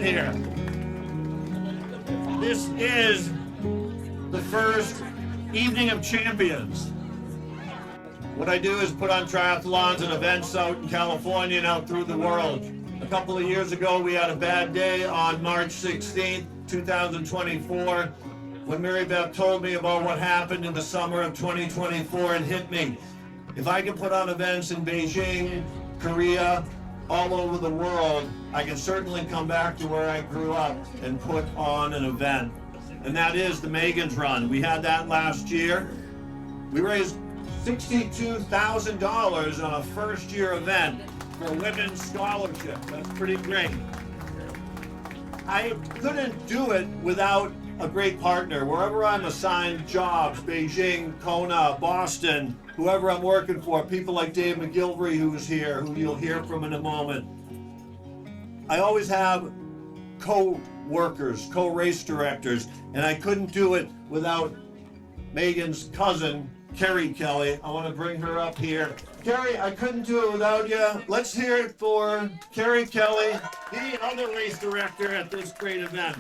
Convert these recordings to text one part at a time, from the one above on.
here. This is the first evening of champions. What I do is put on triathlons and events out in California and out through the world. A couple of years ago, we had a bad day on March 16th, 2024, when Mary Beth told me about what happened in the summer of 2024 and hit me. If I can put on events in Beijing, Korea, all over the world, I can certainly come back to where I grew up and put on an event. And that is the Meghan's Run. We had that last year. We raised $62,000 on a first-year event for women's scholarship. That's pretty great. I couldn't do it without a great partner. Wherever I'm assigned jobs, Beijing, Kona, Boston, whoever I'm working for, people like Dave McGilvery, who's here, who you'll hear from in a moment. I always have co-workers, co-race directors, and I couldn't do it without Meghan's cousin, Carrie Kelly. I want to bring her up here. Carrie, I couldn't do it without you. Let's hear it for Carrie Kelly, the other race director at this great event.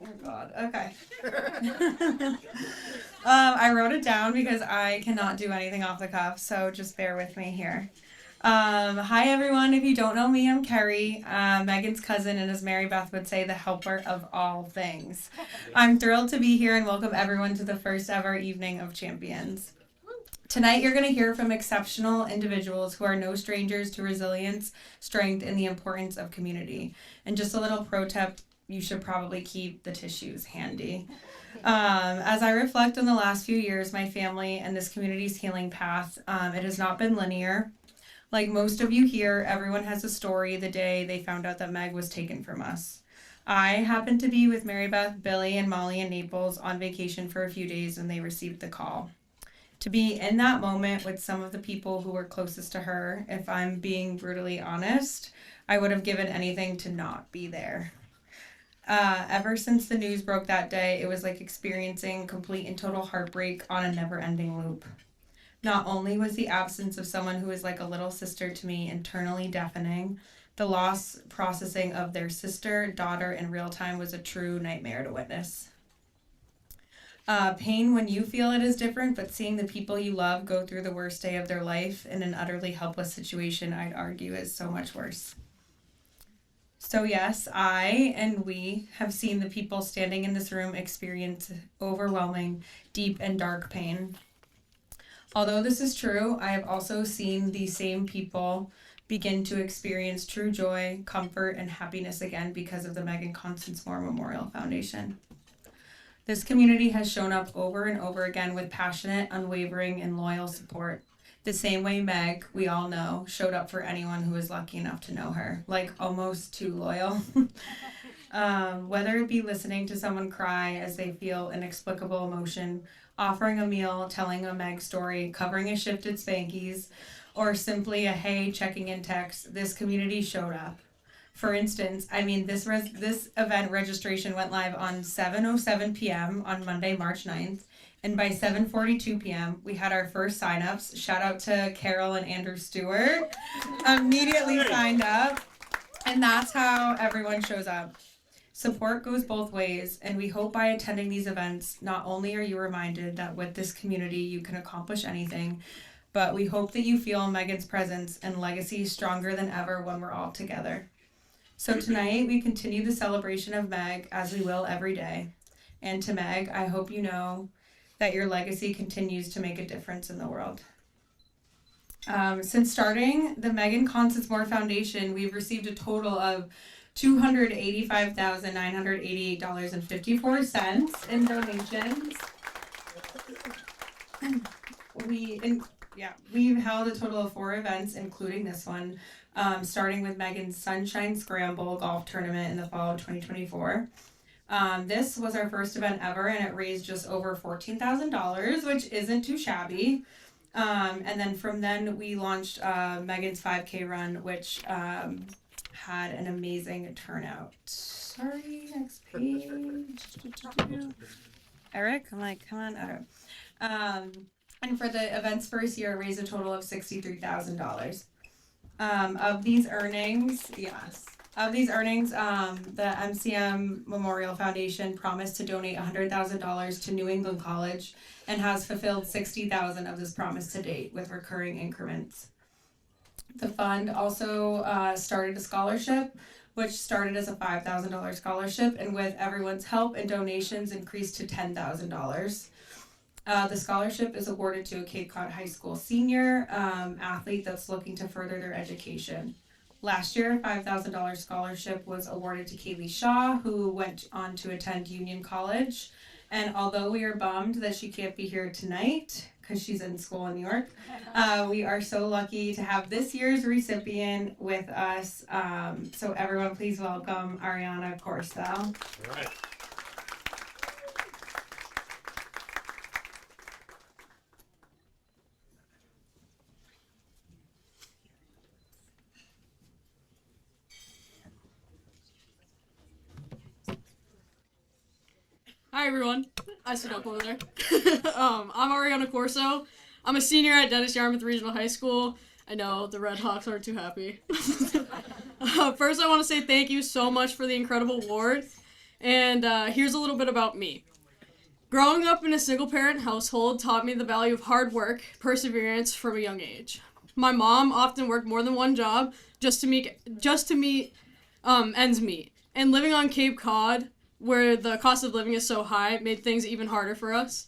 Oh God, okay. I wrote it down because I cannot do anything off the cuff, so just bear with me here. Hi everyone, if you don't know me, I'm Carrie, Meghan's cousin, and as Mary Beth would say, the helper of all things. I'm thrilled to be here and welcome everyone to the first ever Evening of Champions. Tonight you're going to hear from exceptional individuals who are no strangers to resilience, strength, and the importance of community. And just a little pro tip, you should probably keep the tissues handy. As I reflect on the last few years, my family and this community's healing path, it has not been linear. Like most of you here, everyone has a story the day they found out that Meg was taken from us. I happened to be with Mary Beth, Billy, and Molly in Naples on vacation for a few days when they received the call. To be in that moment with some of the people who were closest to her, if I'm being brutally honest, I would have given anything to not be there. Ever since the news broke that day, it was like experiencing complete and total heartbreak on a never-ending loop. Not only was the absence of someone who is like a little sister to me internally deafening, the loss processing of their sister, daughter in real time was a true nightmare to witness. Pain when you feel it is different, but seeing the people you love go through the worst day of their life in an utterly helpless situation, I'd argue, is so much worse. So yes, I and we have seen the people standing in this room experience overwhelming, deep and dark pain. Although this is true, I have also seen these same people begin to experience true joy, comfort, and happiness again because of the Meghan Constance Memorial Foundation. This community has shown up over and over again with passionate, unwavering, and loyal support. The same way Meg, we all know, showed up for anyone who was lucky enough to know her, like almost too loyal. Whether it be listening to someone cry as they feel inexplicable emotion, offering a meal, telling a Meg story, covering a shift at Spanky's, or simply a hey, checking in text, this community showed up. For instance, this event registration went live on 7:07 p.m. on Monday, March 9th. And by 7:42 p.m., we had our first signups. Shout out to Carol and Andrew Stewart. Immediately signed up. And that's how everyone shows up. Support goes both ways, and we hope by attending these events, not only are you reminded that with this community you can accomplish anything, but we hope that you feel Meghan's presence and legacy stronger than ever when we're all together. So tonight, we continue the celebration of Meg, as we will every day. And to Meg, I hope you know that your legacy continues to make a difference in the world. Since starting the Meghan Constance Foundation, we've received a total of $285,988.54 in donations. We've held a total of 4 events, including this one, starting with Meghan's Sunshine Scramble golf tournament in the fall of 2024. This was our first event ever, and it raised just over $14,000, which isn't too shabby. And then from then we launched Meghan's 5K run, which had an amazing turnout. Sorry, next page. Eric, I'm like, come on, Eric. And for the event's first year, it raised a total of $63,000. Of these earnings, yes. Of these earnings, the MCM Memorial Foundation promised to donate $100,000 to New England College and has fulfilled $60,000 of this promise to date with recurring increments. The fund also started a scholarship, which started as a $5,000 scholarship, and with everyone's help and donations increased to $10,000. The scholarship is awarded to a Cape Cod High School senior athlete that's looking to further their education. Last year, a $5,000 scholarship was awarded to Kaylee Shaw, who went on to attend Union College. And although we are bummed that she can't be here tonight because she's in school in New York, we are so lucky to have this year's recipient with us. So everyone, please welcome Ariana Corso. All right. Hi everyone, I stood up over there. I'm Ariana Corso. I'm a senior at Dennis Yarmouth Regional High School. I know the Red Hawks aren't too happy. First I want to say thank you so much for the incredible award. And here's a little bit about me. Growing up in a single parent household taught me the value of hard work, perseverance from a young age. My mom often worked more than one job just to meet ends meet. And living on Cape Cod, where the cost of living is so high, made things even harder for us.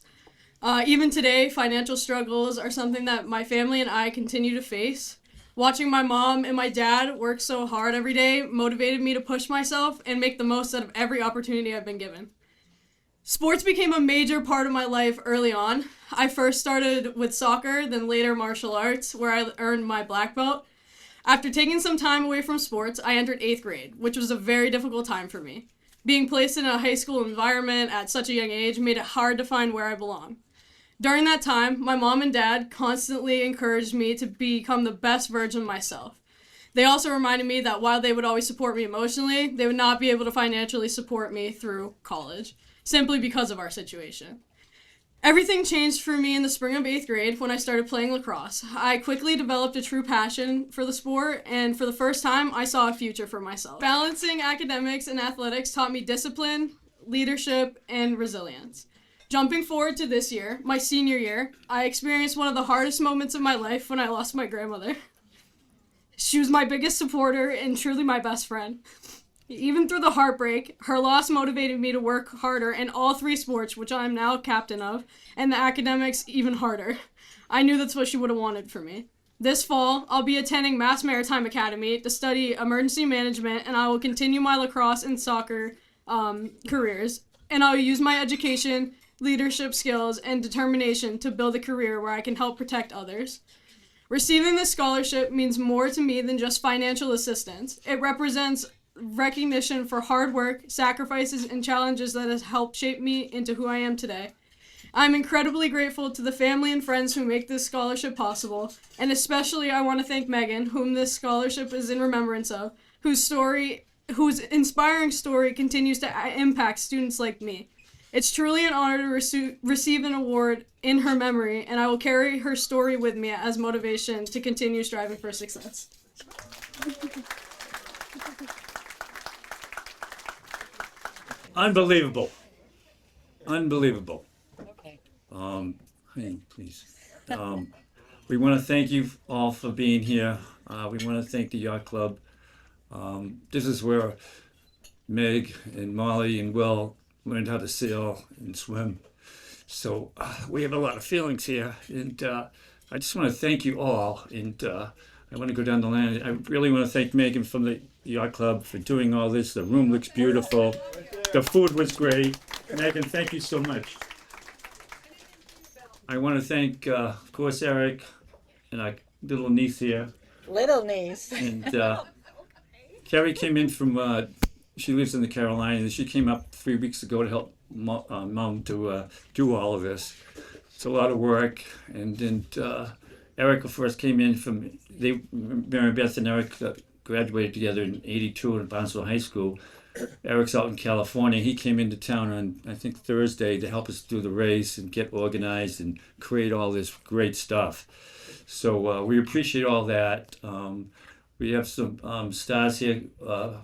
Even today, financial struggles are something that my family and I continue to face. Watching my mom and my dad work so hard every day motivated me to push myself and make the most out of every opportunity I've been given. Sports became a major part of my life early on. I first started with soccer, then later martial arts, where I earned my black belt. After taking some time away from sports, I entered 8th grade, which was a very difficult time for me. Being placed in a high school environment at such a young age made it hard to find where I belong. During that time, my mom and dad constantly encouraged me to become the best version of myself. They also reminded me that while they would always support me emotionally, they would not be able to financially support me through college, simply because of our situation. Everything changed for me in the spring of 8th grade when I started playing lacrosse. I quickly developed a true passion for the sport, and for the first time, I saw a future for myself. Balancing academics and athletics taught me discipline, leadership, and resilience. Jumping forward to this year, my senior year, I experienced one of the hardest moments of my life when I lost my grandmother. She was my biggest supporter and truly my best friend. Even through the heartbreak, her loss motivated me to work harder in all 3 sports, which I am now captain of, and the academics even harder. I knew that's what she would have wanted for me. This fall, I'll be attending Mass Maritime Academy to study emergency management, and I will continue my lacrosse and soccer careers, and I will use my education, leadership skills, and determination to build a career where I can help protect others. Receiving this scholarship means more to me than just financial assistance. It represents recognition for hard work, sacrifices, and challenges that has helped shape me into who I am today. I'm incredibly grateful to the family and friends who make this scholarship possible, and especially I want to thank Meghan, whom this scholarship is in remembrance of, whose inspiring story continues to impact students like me. It's truly an honor to receive an award in her memory, and I will carry her story with me as motivation to continue striving for success. Unbelievable. Unbelievable. Okay. Hey, please. We want to thank you all for being here. We want to thank the Yacht Club. This is where Meg and Molly and Will learned how to sail and swim. So we have a lot of feelings here, and I just want to thank you all. And I want to go down the line. I really want to thank Megan from the Yacht Club for doing all this. The room looks beautiful. The food was great. Megan, thank you so much. I want to thank, of course, Eric and our little niece here. Little niece. And Carrie came in from, she lives in the Carolinas. She came up 3 weeks ago to help Mom to do all of this. It's a lot of work. And then Eric first came in from, Mary Beth and Eric graduated together in '82 in Barnesville High School. Eric's out in California. He came into town on, I think, Thursday to help us do the race and get organized and create all this great stuff. So we appreciate all that. We have some stars here,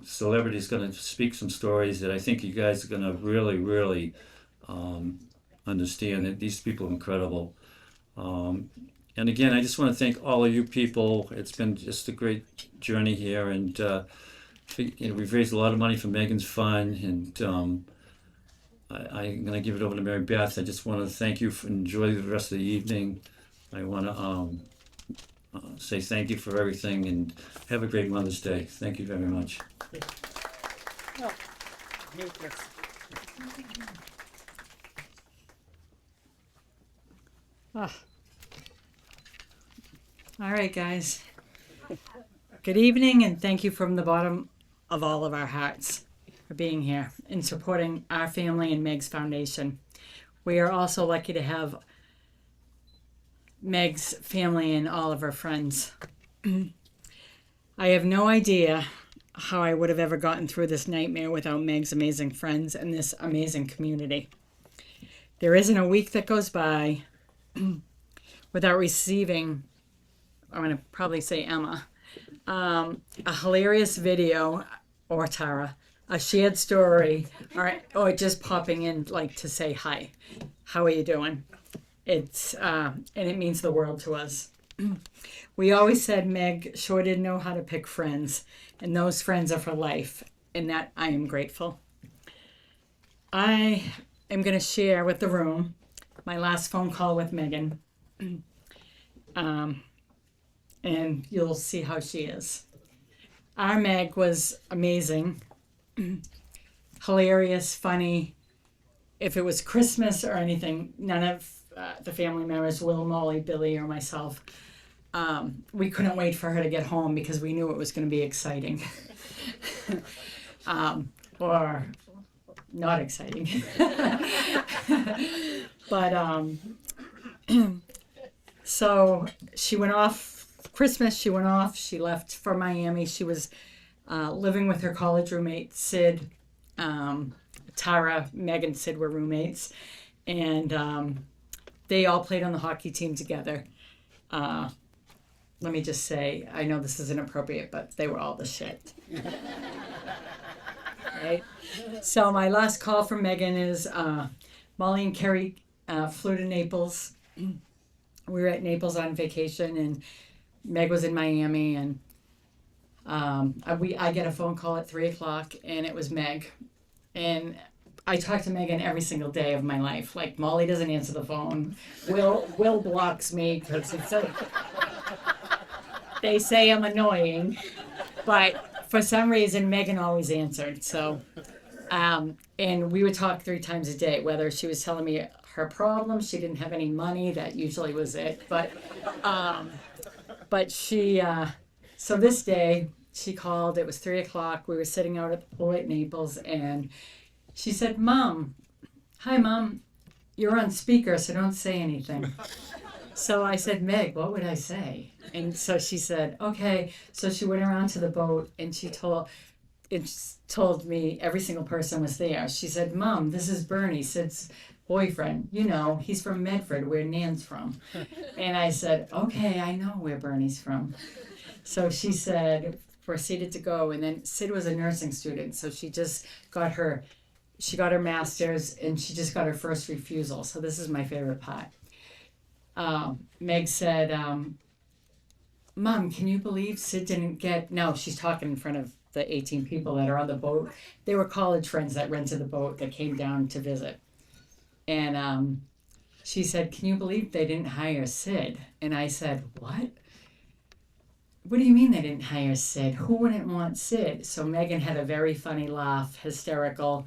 celebrities going to speak some stories that I think you guys are going to really, really understand. That these people are incredible. And again, I just want to thank all of you people. It's been just a great journey here, and we've raised a lot of money for Meghan's fund, and I'm going to give it over to Mary Beth. I just want to thank you for enjoy the rest of the evening. I want to say thank you for everything, and have a great Mother's Day. Thank you very much. Ah. All right, guys. Good evening, and thank you from the bottom of all of our hearts for being here and supporting our family and Meg's Foundation. We are also lucky to have Meg's family and all of her friends. I have no idea how I would have ever gotten through this nightmare without Meg's amazing friends and this amazing community. There isn't a week that goes by without receiving, I'm going to probably say Emma, a hilarious video, or Tara, a shared story, or just popping in like to say hi. How are you doing? It's and it means the world to us. We always said Meg sure did know how to pick friends, and those friends are for life, and that I am grateful. I am going to share with the room my last phone call with Meghan, and you'll see how she is. Our Meg was amazing, hilarious, funny. If it was Christmas or anything, none of the family members, Will, Molly, Billy, or myself, we couldn't wait for her to get home because we knew it was going to be exciting. Or not exciting. But so she went off Christmas. She went off. She left for Miami. She was living with her college roommate Sid. Tara, Meg, and Sid were roommates, and they all played on the hockey team together. Let me just say, I know this is inappropriate, but they were all the shit. Right? So my last call from Meghan is Molly and Kerry flew to Naples. We were at Naples on vacation, and Meg was in Miami, and I get a phone call at 3:00, and it was Meg. And I talk to Meghan every single day of my life. Like, Molly doesn't answer the phone. Will blocks me because they say I'm annoying. But for some reason, Meghan always answered. So, and we would talk 3 times a day, whether she was telling me her problems, she didn't have any money, that usually was it. But she, so this day, she called, it was 3:00, we were sitting out at the pool at Naples, and she said, Mom, hi Mom, you're on speaker, so don't say anything. So I said, Meg, what would I say? And so she said, okay. So she went around to the boat, and she told me every single person was there. She said, Mom, this is Bernie, Sid's boyfriend. You know, he's from Medford, where Nan's from. And I said, okay, I know where Bernie's from. So she said, proceeded to go, and then Sid was a nursing student, so she got her master's, and she just got her first refusal. So this is my favorite part. Meg said, Mom, can you believe Sid didn't get, no, she's talking in front of the 18 people that are on the boat. They were college friends that rented the boat that came down to visit. And she said, can you believe they didn't hire Sid? And I said, what? What do you mean they didn't hire Sid? Who wouldn't want Sid? So Meghan had a very funny laugh, hysterical.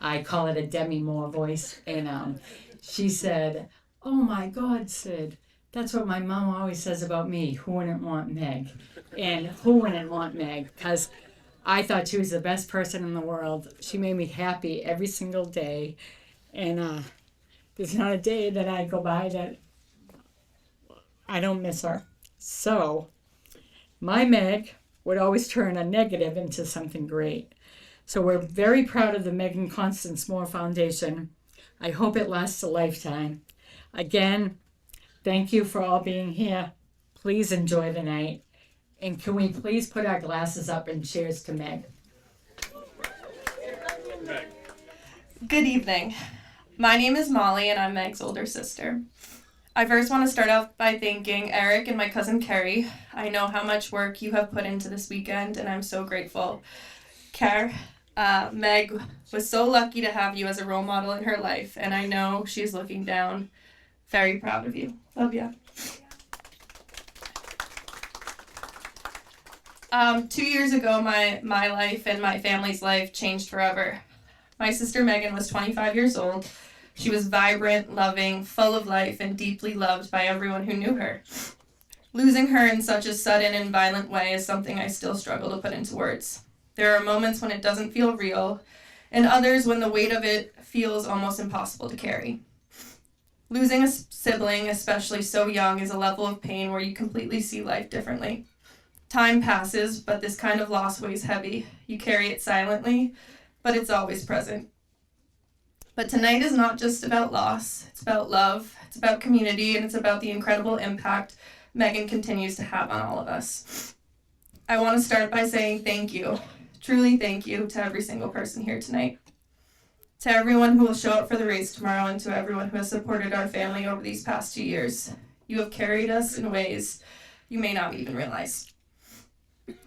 I call it a Demi Moore voice. And she said, oh my God, Sid, that's what my mom always says about me. Who wouldn't want Meg? And who wouldn't want Meg? Because I thought she was the best person in the world. She made me happy every single day. And there's not a day that I go by that I don't miss her. So my Meg would always turn a negative into something great. So we're very proud of the Meghan Constance Moore Foundation. I hope it lasts a lifetime. Again, thank you for all being here. Please enjoy the night. And can we please put our glasses up and cheers to Meg? Good evening. My name is Molly and I'm Meg's older sister. I first want to start off by thanking Eric and my cousin Carrie. I know how much work you have put into this weekend and I'm so grateful. Meg was so lucky to have you as a role model in her life and I know she's looking down. Very proud of you. Love ya. 2 years ago, my life and my family's life changed forever. My sister Meghan was 25 years old. She was vibrant, loving, full of life, and deeply loved by everyone who knew her. Losing her in such a sudden and violent way is something I still struggle to put into words. There are moments when it doesn't feel real, and others when the weight of it feels almost impossible to carry. Losing a sibling, especially so young, is a level of pain where you completely see life differently. Time passes, but this kind of loss weighs heavy. You carry it silently, but it's always present. But tonight is not just about loss. It's about love, it's about community, and it's about the incredible impact Meghan continues to have on all of us. I want to start by saying thank you, truly thank you to every single person here tonight. To everyone who will show up for the race tomorrow and to everyone who has supported our family over these past 2 years. You have carried us in ways you may not even realize.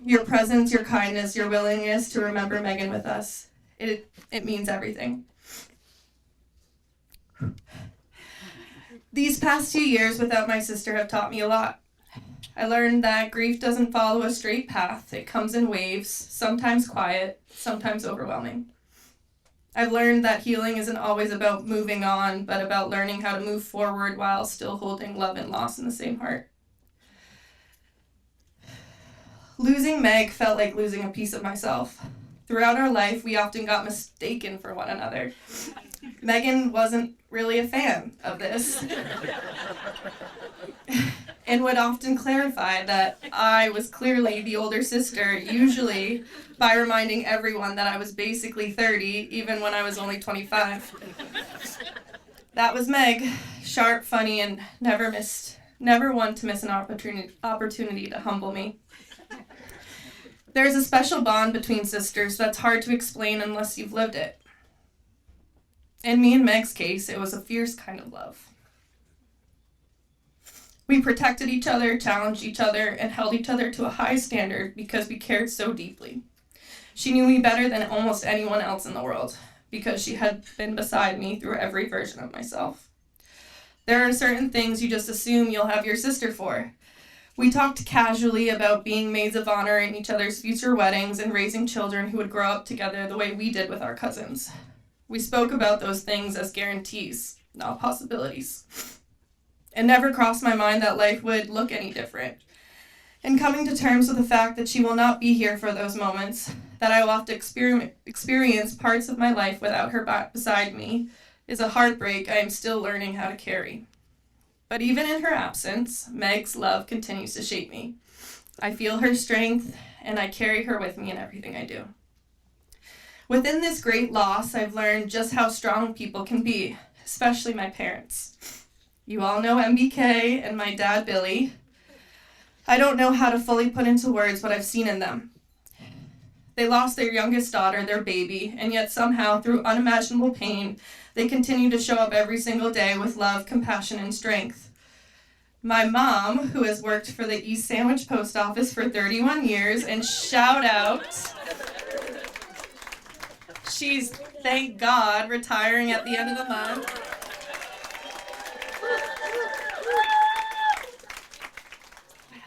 Your presence, your kindness, your willingness to remember Meghan with us, it means everything. These past 2 years without my sister have taught me a lot. I learned that grief doesn't follow a straight path. It comes in waves, sometimes quiet, sometimes overwhelming. I've learned that healing isn't always about moving on, but about learning how to move forward while still holding love and loss in the same heart. Losing Meg felt like losing a piece of myself. Throughout our life, we often got mistaken for one another. Meghan wasn't really a fan of this and would often clarify that I was clearly the older sister, usually by reminding everyone that I was basically 30, even when I was only 25. That was Meg, sharp, funny, and never one to miss an opportunity to humble me. There's a special bond between sisters that's hard to explain unless you've lived it. In me and Meg's case, it was a fierce kind of love. We protected each other, challenged each other, and held each other to a high standard because we cared so deeply. She knew me better than almost anyone else in the world because she had been beside me through every version of myself. There are certain things you just assume you'll have your sister for. We talked casually about being maids of honor in each other's future weddings and raising children who would grow up together the way we did with our cousins. We spoke about those things as guarantees, not possibilities. It never crossed my mind that life would look any different. And coming to terms with the fact that she will not be here for those moments, that I will have to experience parts of my life without her beside me, is a heartbreak I am still learning how to carry. But even in her absence, Meg's love continues to shape me. I feel her strength, and I carry her with me in everything I do. Within this great loss, I've learned just how strong people can be, especially my parents. You all know MBK and my dad, Billy. I don't know how to fully put into words what I've seen in them. They lost their youngest daughter, their baby, and yet somehow, through unimaginable pain, they continue to show up every single day with love, compassion, and strength. My mom, who has worked for the East Sandwich Post Office for 31 years, and shout out, she's, thank God, retiring at the end of the month.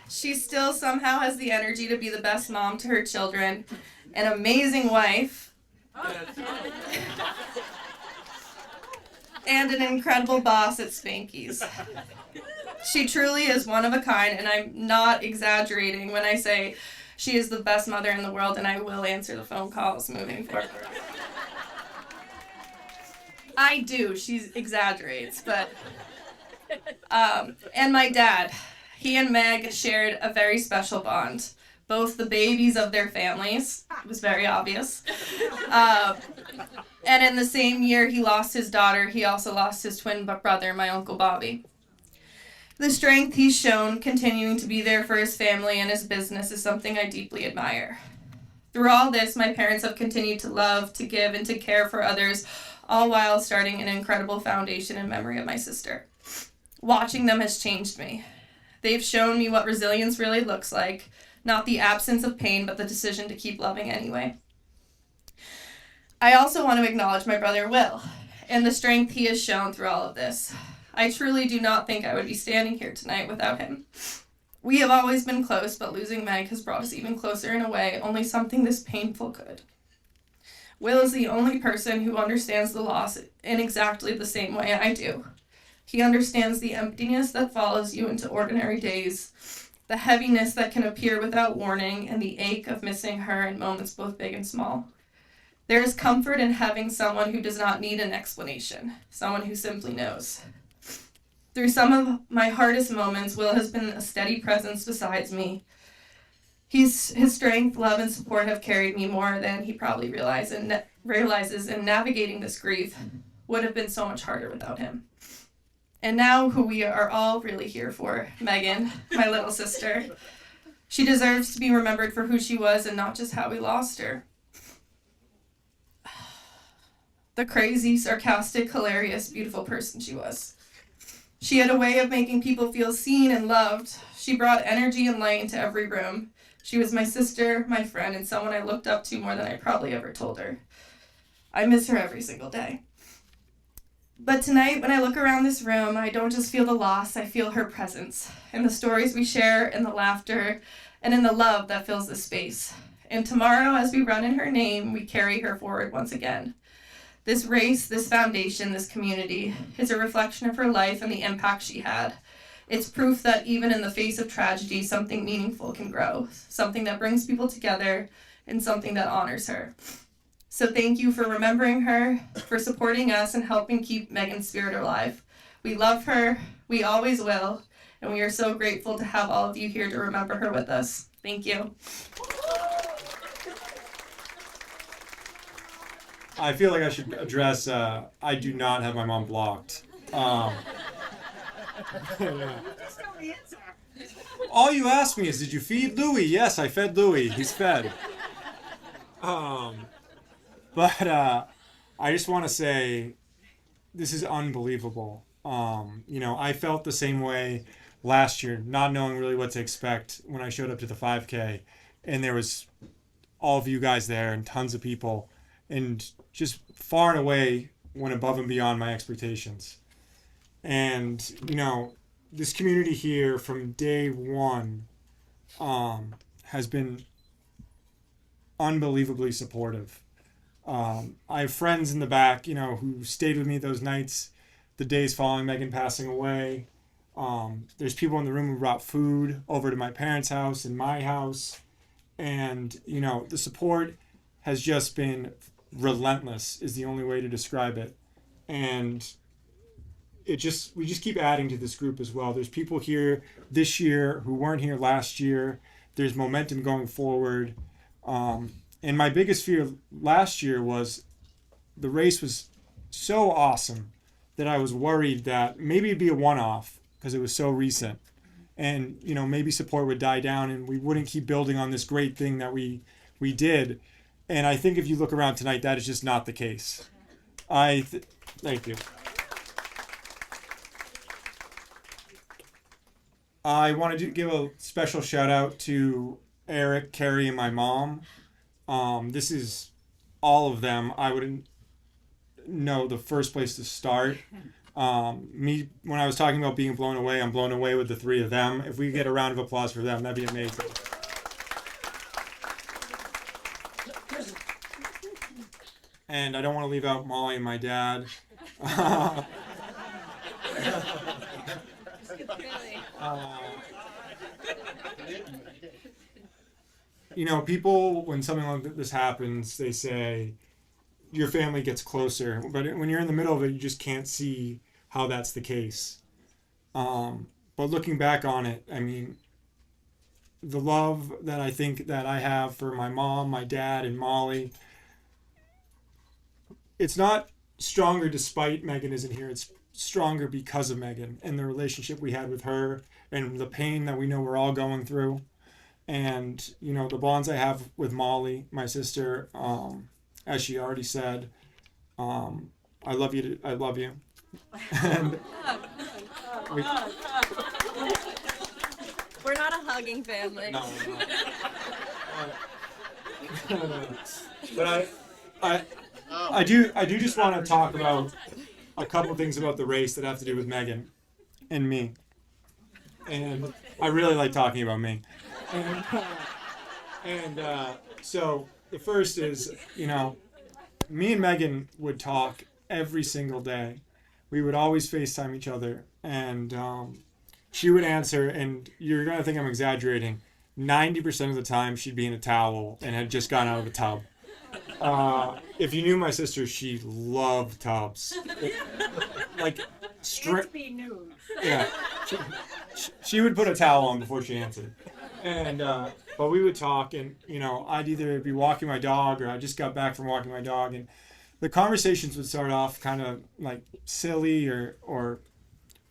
She still somehow has the energy to be the best mom to her children, an amazing wife, and an incredible boss at Spanky's. She truly is one of a kind, and I'm not exaggerating when I say she is the best mother in the world, and I will answer the phone calls moving forward. I do. She exaggerates, but... and my dad. He and Meg shared a very special bond. Both the babies of their families. It was very obvious. And in the same year he lost his daughter, he also lost his twin brother, my Uncle Bobby. The strength he's shown continuing to be there for his family and his business is something I deeply admire. Through all this, my parents have continued to love, to give, and to care for others, all while starting an incredible foundation in memory of my sister. Watching them has changed me. They've shown me what resilience really looks like, not the absence of pain, but the decision to keep loving anyway. I also want to acknowledge my brother Will and the strength he has shown through all of this. I truly do not think I would be standing here tonight without him. We have always been close, but losing Meg has brought us even closer in a way only something this painful could. Will is the only person who understands the loss in exactly the same way I do. He understands the emptiness that follows you into ordinary days, the heaviness that can appear without warning, and the ache of missing her in moments both big and small. There is comfort in having someone who does not need an explanation, someone who simply knows. Through some of my hardest moments, Will has been a steady presence beside me. His strength, love, and support have carried me more than he probably realizes, and navigating this grief would have been so much harder without him. And now, who we are all really here for, Meghan, my little sister. She deserves to be remembered for who she was and not just how we lost her. The crazy, sarcastic, hilarious, beautiful person she was. She had a way of making people feel seen and loved. She brought energy and light into every room. She was my sister, my friend, and someone I looked up to more than I probably ever told her. I miss her every single day. But tonight, when I look around this room, I don't just feel the loss, I feel her presence, in the stories we share, in the laughter, and in the love that fills this space. And tomorrow, as we run in her name, we carry her forward once again. This race, this foundation, this community is a reflection of her life and the impact she had. It's proof that even in the face of tragedy, something meaningful can grow, something that brings people together, and something that honors her. So thank you for remembering her, for supporting us, and helping keep Meghan's spirit alive. We love her, we always will, and we are so grateful to have all of you here to remember her with us. Thank you. I feel like I should address, I do not have my mom blocked. Yeah. All you asked me is, did you feed Louis? Yes, I fed Louis. He's fed. But I just want to say, this is unbelievable. I felt the same way last year, not knowing really what to expect when I showed up to the 5K. And there was all of you guys there and tons of people. And just far and away went above and beyond my expectations. And, this community here from day one has been unbelievably supportive. I have friends in the back, who stayed with me those nights, the days following Meghan passing away. There's people in the room who brought food over to my parents' house and my house. And, the support has just been relentless is the only way to describe it. And we just keep adding to this group as well. There's people here this year who weren't here last year. There's momentum going forward. And my biggest fear last year was the race was so awesome that I was worried that maybe it'd be a one-off because it was so recent. And, maybe support would die down and we wouldn't keep building on this great thing that we did. And I think if you look around tonight, that is just not the case. Thank you. I wanted to give a special shout out to Eric, Carrie, and my mom. This is all of them. I wouldn't know the first place to start. When I was talking about being blown away, I'm blown away with the three of them. If we get a round of applause for them, that'd be amazing. And I don't want to leave out Molly and my dad. People, when something like this happens, they say your family gets closer. But when you're in the middle of it, you just can't see how that's the case. But looking back on it, the love that I think that I have for my mom, my dad, and Molly, it's not stronger despite Meghan isn't here. It's stronger because of Meghan and the relationship we had with her and the pain that we know we're all going through. And, you know, the bonds I have with Molly, my sister, as she already said, I love you. I love you. And We're not a hugging family. no. But I do just want to talk about a couple things about the race that have to do with Meghan and me. And I really like talking about me. And so the first is, you know, me and Meghan would talk every single day. We would always FaceTime each other, and she would answer, and you're gonna think I'm exaggerating. 90% of the time, she'd be in a towel and had just gotten out of a tub. If you knew my sister, she loved tubs. Like strict. Yeah. She would put a towel on before she answered. And but we would talk, and you know, I'd either be walking my dog or I just got back from walking my dog, and the conversations would start off kind of like silly or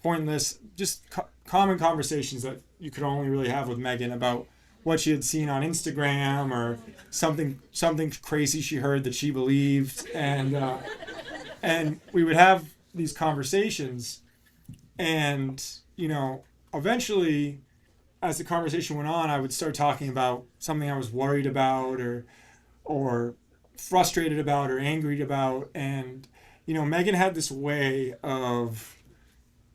pointless, just common conversations that you could only really have with Meghan about what she had seen on Instagram or something crazy she heard that she believed, and we would have these conversations, and you know, eventually, as the conversation went on, I would start talking about something I was worried about or frustrated about or angry about, and you know, Meghan had this way of,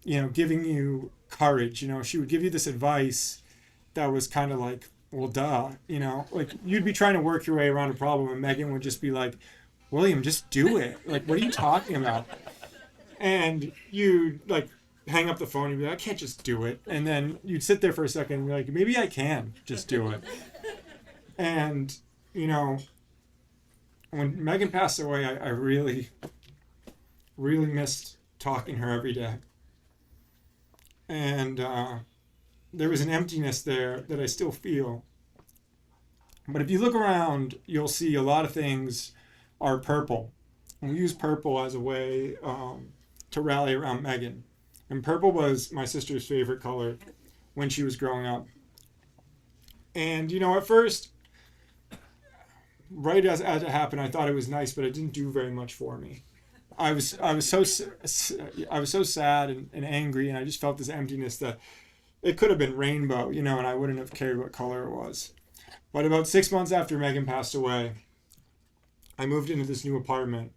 you know, giving you courage. You know, she would give you this advice that was kind of like, well, duh, you know, like you'd be trying to work your way around a problem and Meghan would just be like, William, just do it. Like, what are you talking about? And you like hang up the phone and you'd be like, I can't just do it. And then you'd sit there for a second and be like, maybe I can just do it. And, you know, when Meghan passed away, I really, really missed talking to her every day. And there was an emptiness there that I still feel. But if you look around, you'll see a lot of things are purple. And we use purple as a way to rally around Meghan. And purple was my sister's favorite color when she was growing up. And, you know, at first, right as it happened, I thought it was nice, but it didn't do very much for me. I was so sad and angry, and I just felt this emptiness that it could have been rainbow, you know, and I wouldn't have cared what color it was. But about 6 months after Meghan passed away, I moved into this new apartment,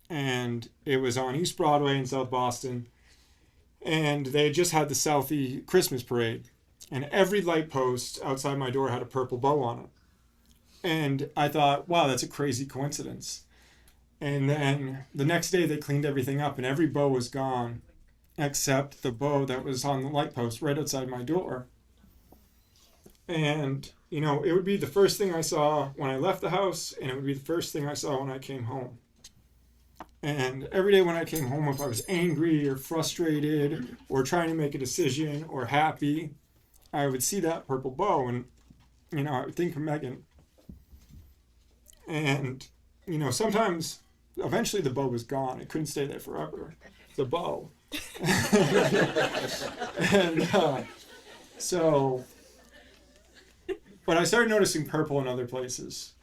and it was on East Broadway in South Boston, and they had just had the Southie Christmas parade, and every light post outside my door had a purple bow on it. And I thought, wow, that's a crazy coincidence. And then the next day they cleaned everything up and every bow was gone except the bow that was on the light post right outside my door. And, you know, it would be the first thing I saw when I left the house, and it would be the first thing I saw when I came home. And every day when I came home, if I was angry or frustrated or trying to make a decision or happy, I would see that purple bow and, you know, I would think of Meghan. And, you know, sometimes, eventually the bow was gone. It couldn't stay there forever. The bow. And so, but I started noticing purple in other places.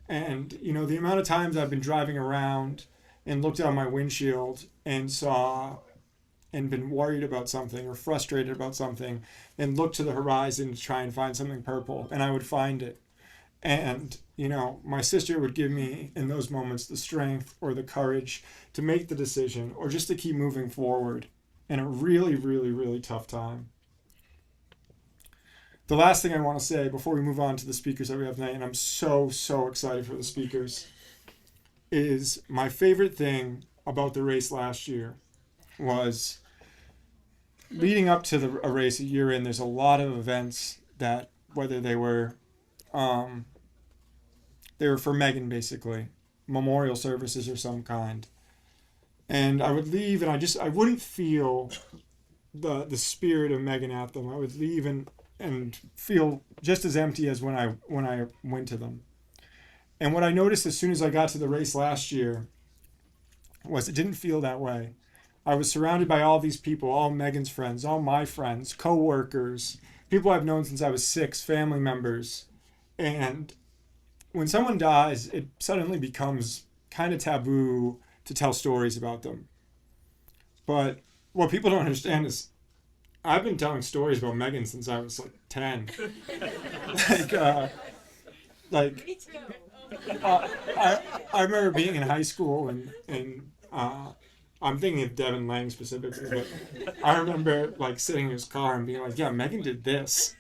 And, you know, the amount of times I've been driving around and looked out my windshield and saw and been worried about something or frustrated about something and looked to the horizon to try and find something purple, and I would find it. And, you know, my sister would give me in those moments the strength or the courage to make the decision or just to keep moving forward in a really, really, really tough time. The last thing I want to say before we move on to the speakers that we have tonight, and I'm so, so excited for the speakers, is my favorite thing about the race last year was leading up to a race a year in, there's a lot of events that, whether they were for Meghan, basically, memorial services of some kind. And I would leave and I wouldn't feel the spirit of Meghan at them. I would leave and feel just as empty as when I went to them. And what I noticed as soon as I got to the race last year was it didn't feel that way. I was surrounded by all these people, all Meghan's friends, all my friends, co-workers, people I've known since I was 6, family members. And when someone dies, it suddenly becomes kind of taboo to tell stories about them. But what people don't understand is I've been telling stories about Meghan since I was like 10. I remember being in high school and I'm thinking of Devin Lang specifically, but I remember like sitting in his car and being like, yeah, Meghan did this.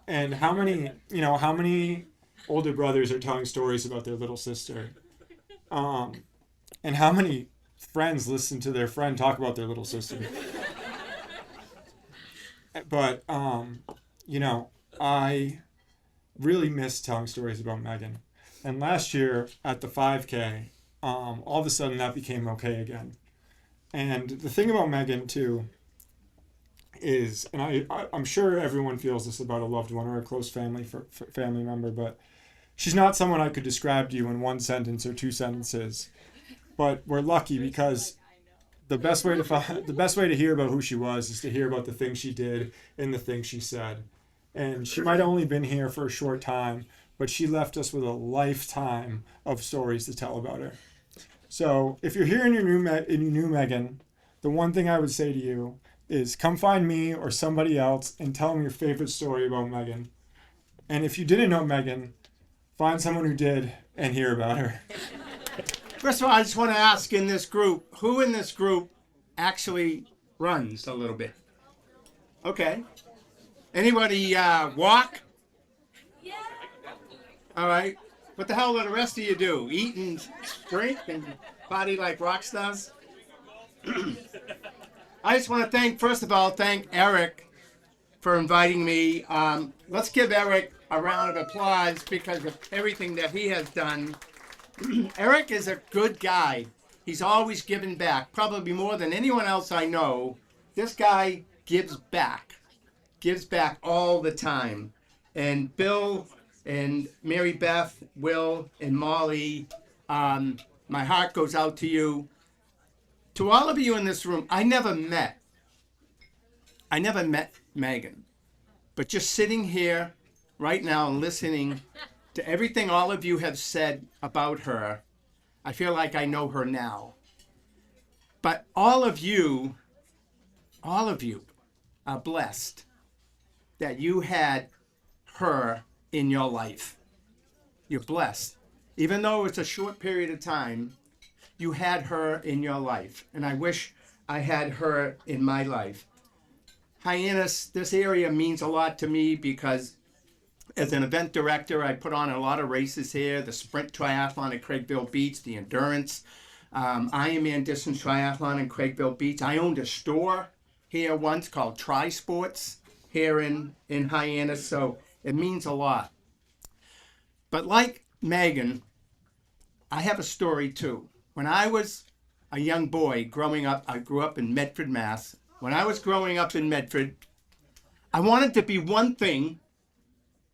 And how many older brothers are telling stories about their little sister? And how many friends listen to their friend talk about their little sister? But I really miss telling stories about Meghan. And last year at the 5K, all of a sudden that became okay again. And the thing about Meghan too is, and I'm sure everyone feels this about a loved one or a close family family member, but she's not someone I could describe to you in one sentence or 2 sentences. But we're lucky because the best way to hear about who she was is to hear about the things she did and the things she said. And she might have only been here for a short time, but she left us with a lifetime of stories to tell about her. So if you're here and you knew Meghan, the one thing I would say to you is come find me or somebody else and tell them your favorite story about Meghan. And if you didn't know Meghan, find someone who did and hear about her. First of all, I just want to ask in this group, who in this group actually runs a little bit? Okay. Anybody walk? Yeah. All right. What the hell do the rest of you do? Eat and drink and party like rock stars? I just want to first of all, thank Eric for inviting me. Let's give Eric a round of applause because of everything that he has done. Eric is a good guy. He's always given back, probably more than anyone else I know. This guy gives back all the time. And Bill and Mary Beth, Will and Molly, my heart goes out to you. To all of you in this room, I never met Meghan, but just sitting here right now and listening to everything all of you have said about her, I feel like I know her now. But all of you are blessed that you had her in your life. You're blessed. Even though it's a short period of time, you had her in your life. And I wish I had her in my life. Hyannis, this area means a lot to me because as an event director, I put on a lot of races here, the sprint triathlon at Craigville Beach, the endurance, Ironman distance triathlon in Craigville Beach. I owned a store here once called Tri Sports here in Hyannis, so it means a lot. But like Meghan, I have a story too. When I was a young boy growing up, I grew up in Medford, Mass. When I was growing up in Medford, I wanted to be one thing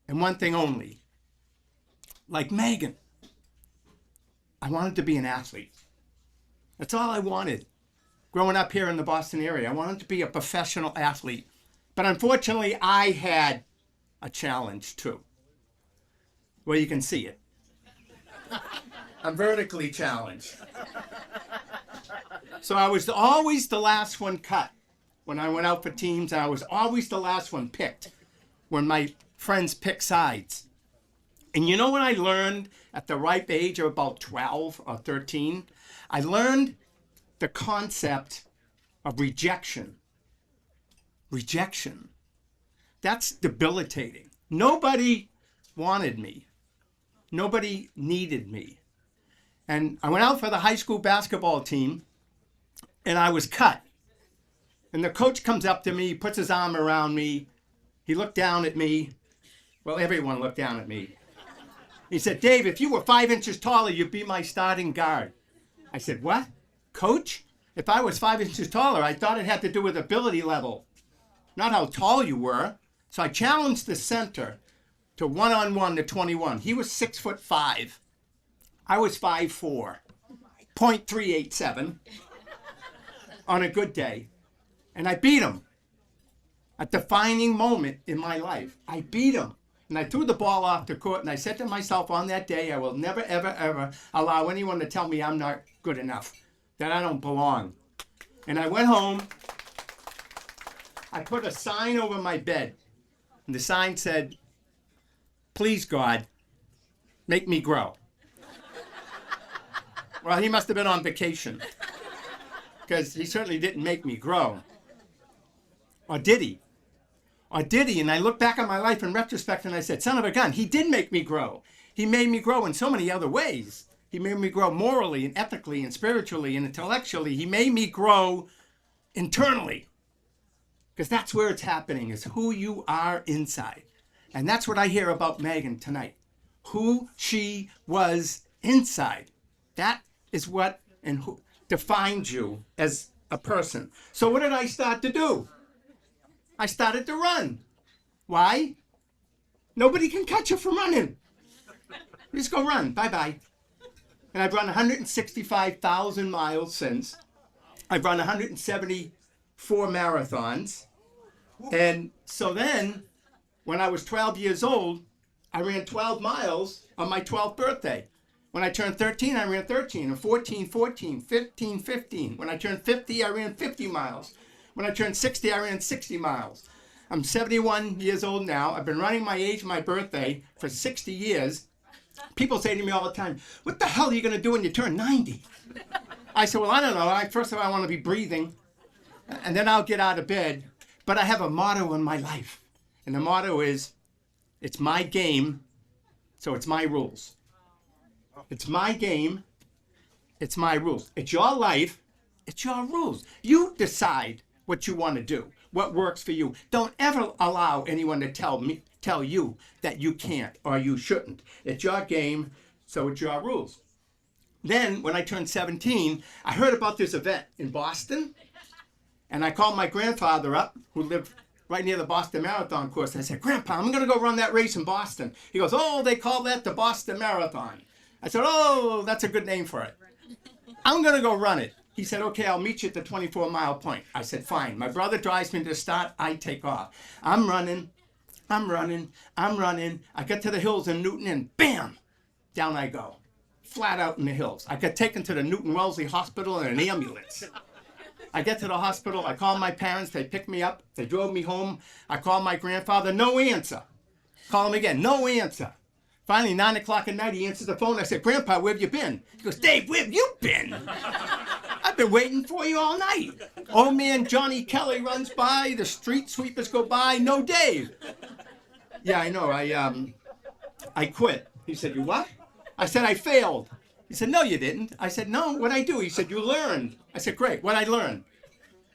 and one thing only. Like Meghan, I wanted to be an athlete. That's all I wanted. Growing up here in the Boston area, I wanted to be a professional athlete. But unfortunately, I had a challenge too. Well, you can see it. I'm vertically challenged. So I was always the last one cut when I went out for teams, and I was always the last one picked when my friends picked sides. And you know what I learned at the ripe age of about 12 or 13? I learned the concept of rejection. Rejection. That's debilitating. Nobody wanted me. Nobody needed me. And I went out for the high school basketball team, and I was cut. And the coach comes up to me, puts his arm around me. He looked down at me. Well, everyone looked down at me. He said, "Dave, if you were 5 inches taller, you'd be my starting guard." I said, "What? Coach? If I was 5 inches taller, I thought it had to do with ability level, not how tall you were." So I challenged the center to 1-on-1 to 21. He was 6'5". I was 5'4", 0.387 on a good day, and I beat him. A defining moment in my life. I beat him. And I threw the ball off the court, and I said to myself on that day, I will never, ever, ever allow anyone to tell me I'm not good enough, that I don't belong. And I went home. I put a sign over my bed, and the sign said, "Please, God, make me grow." Well, he must have been on vacation, because he certainly didn't make me grow. Or did he? Or did he? And I look back on my life in retrospect and I said, son of a gun, he did make me grow. He made me grow in so many other ways. He made me grow morally and ethically and spiritually and intellectually. He made me grow internally. Because that's where it's happening, is who you are inside. And that's what I hear about Meghan tonight. Who she was inside. That is what and who defines you as a person. So what did I start to do? I started to run. Why? Nobody can catch you from running. You just go run. Bye-bye. And I've run 165,000 miles since. I've run 174 marathons. And so then, when I was 12 years old, I ran 12 miles on my 12th birthday. When I turned 13, I ran 13. And 14, 14. 15, 15. When I turned 50, I ran 50 miles. When I turned 60, I ran 60 miles. I'm 71 years old now. I've been running my age, my birthday, for 60 years. People say to me all the time, what the hell are you going to do when you turn 90? I said, well, I don't know. First of all, I want to be breathing, and then I'll get out of bed. But I have a motto in my life, and the motto is, it's my game, so it's my rules. It's my game, it's my rules. It's your life, it's your rules. You decide what you want to do, what works for you. Don't ever allow anyone to tell you that you can't or you shouldn't. It's your game, so it's your rules. Then, when I turned 17, I heard about this event in Boston, and I called my grandfather up, who lived right near the Boston Marathon course. I said, Grandpa, I'm going to go run that race in Boston. He goes, oh, they call that the Boston Marathon. I said, oh, that's a good name for it. I'm going to go run it. He said, okay, I'll meet you at the 24-mile point. I said, fine. My brother drives me to the start. I take off. I'm running. I get to the hills in Newton, and bam, down I go. Flat out in the hills. I got taken to the Newton Wellesley Hospital in an ambulance. I get to the hospital. I call my parents. They picked me up. They drove me home. I called my grandfather. No answer. Call him again. No answer. Finally, 9 o'clock at night, he answers the phone. I said, Grandpa, where have you been? He goes, Dave, where have you been? I've been waiting for you all night. Old man Johnny Kelly runs by. The street sweepers go by. No Dave. Yeah, I know. I quit. He said, you what? I said, I failed. He said, no, you didn't. I said, no, what'd I do? He said, you learned. I said, great. What'd I learn?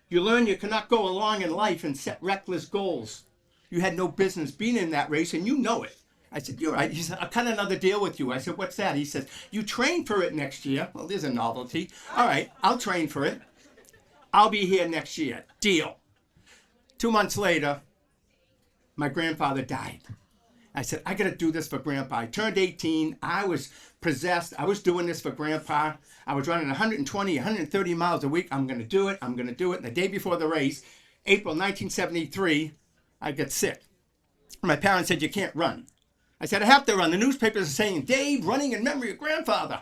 You learn you cannot go along in life and set reckless goals. You had no business being in that race, and you know it. I said, you're right. He said, I'll cut another deal with you. I said, what's that? He says, you train for it next year. Well, there's a novelty. All right, I'll train for it. I'll be here next year. Deal. 2 months later, my grandfather died. I said, I got to do this for Grandpa. I turned 18. I was possessed. I was doing this for Grandpa. I was running 120, 130 miles a week. I'm going to do it. I'm going to do it. And the day before the race, April 1973, I got sick. My parents said, you can't run. I said, I have to run. The newspapers are saying, Dave, running in memory of Grandfather.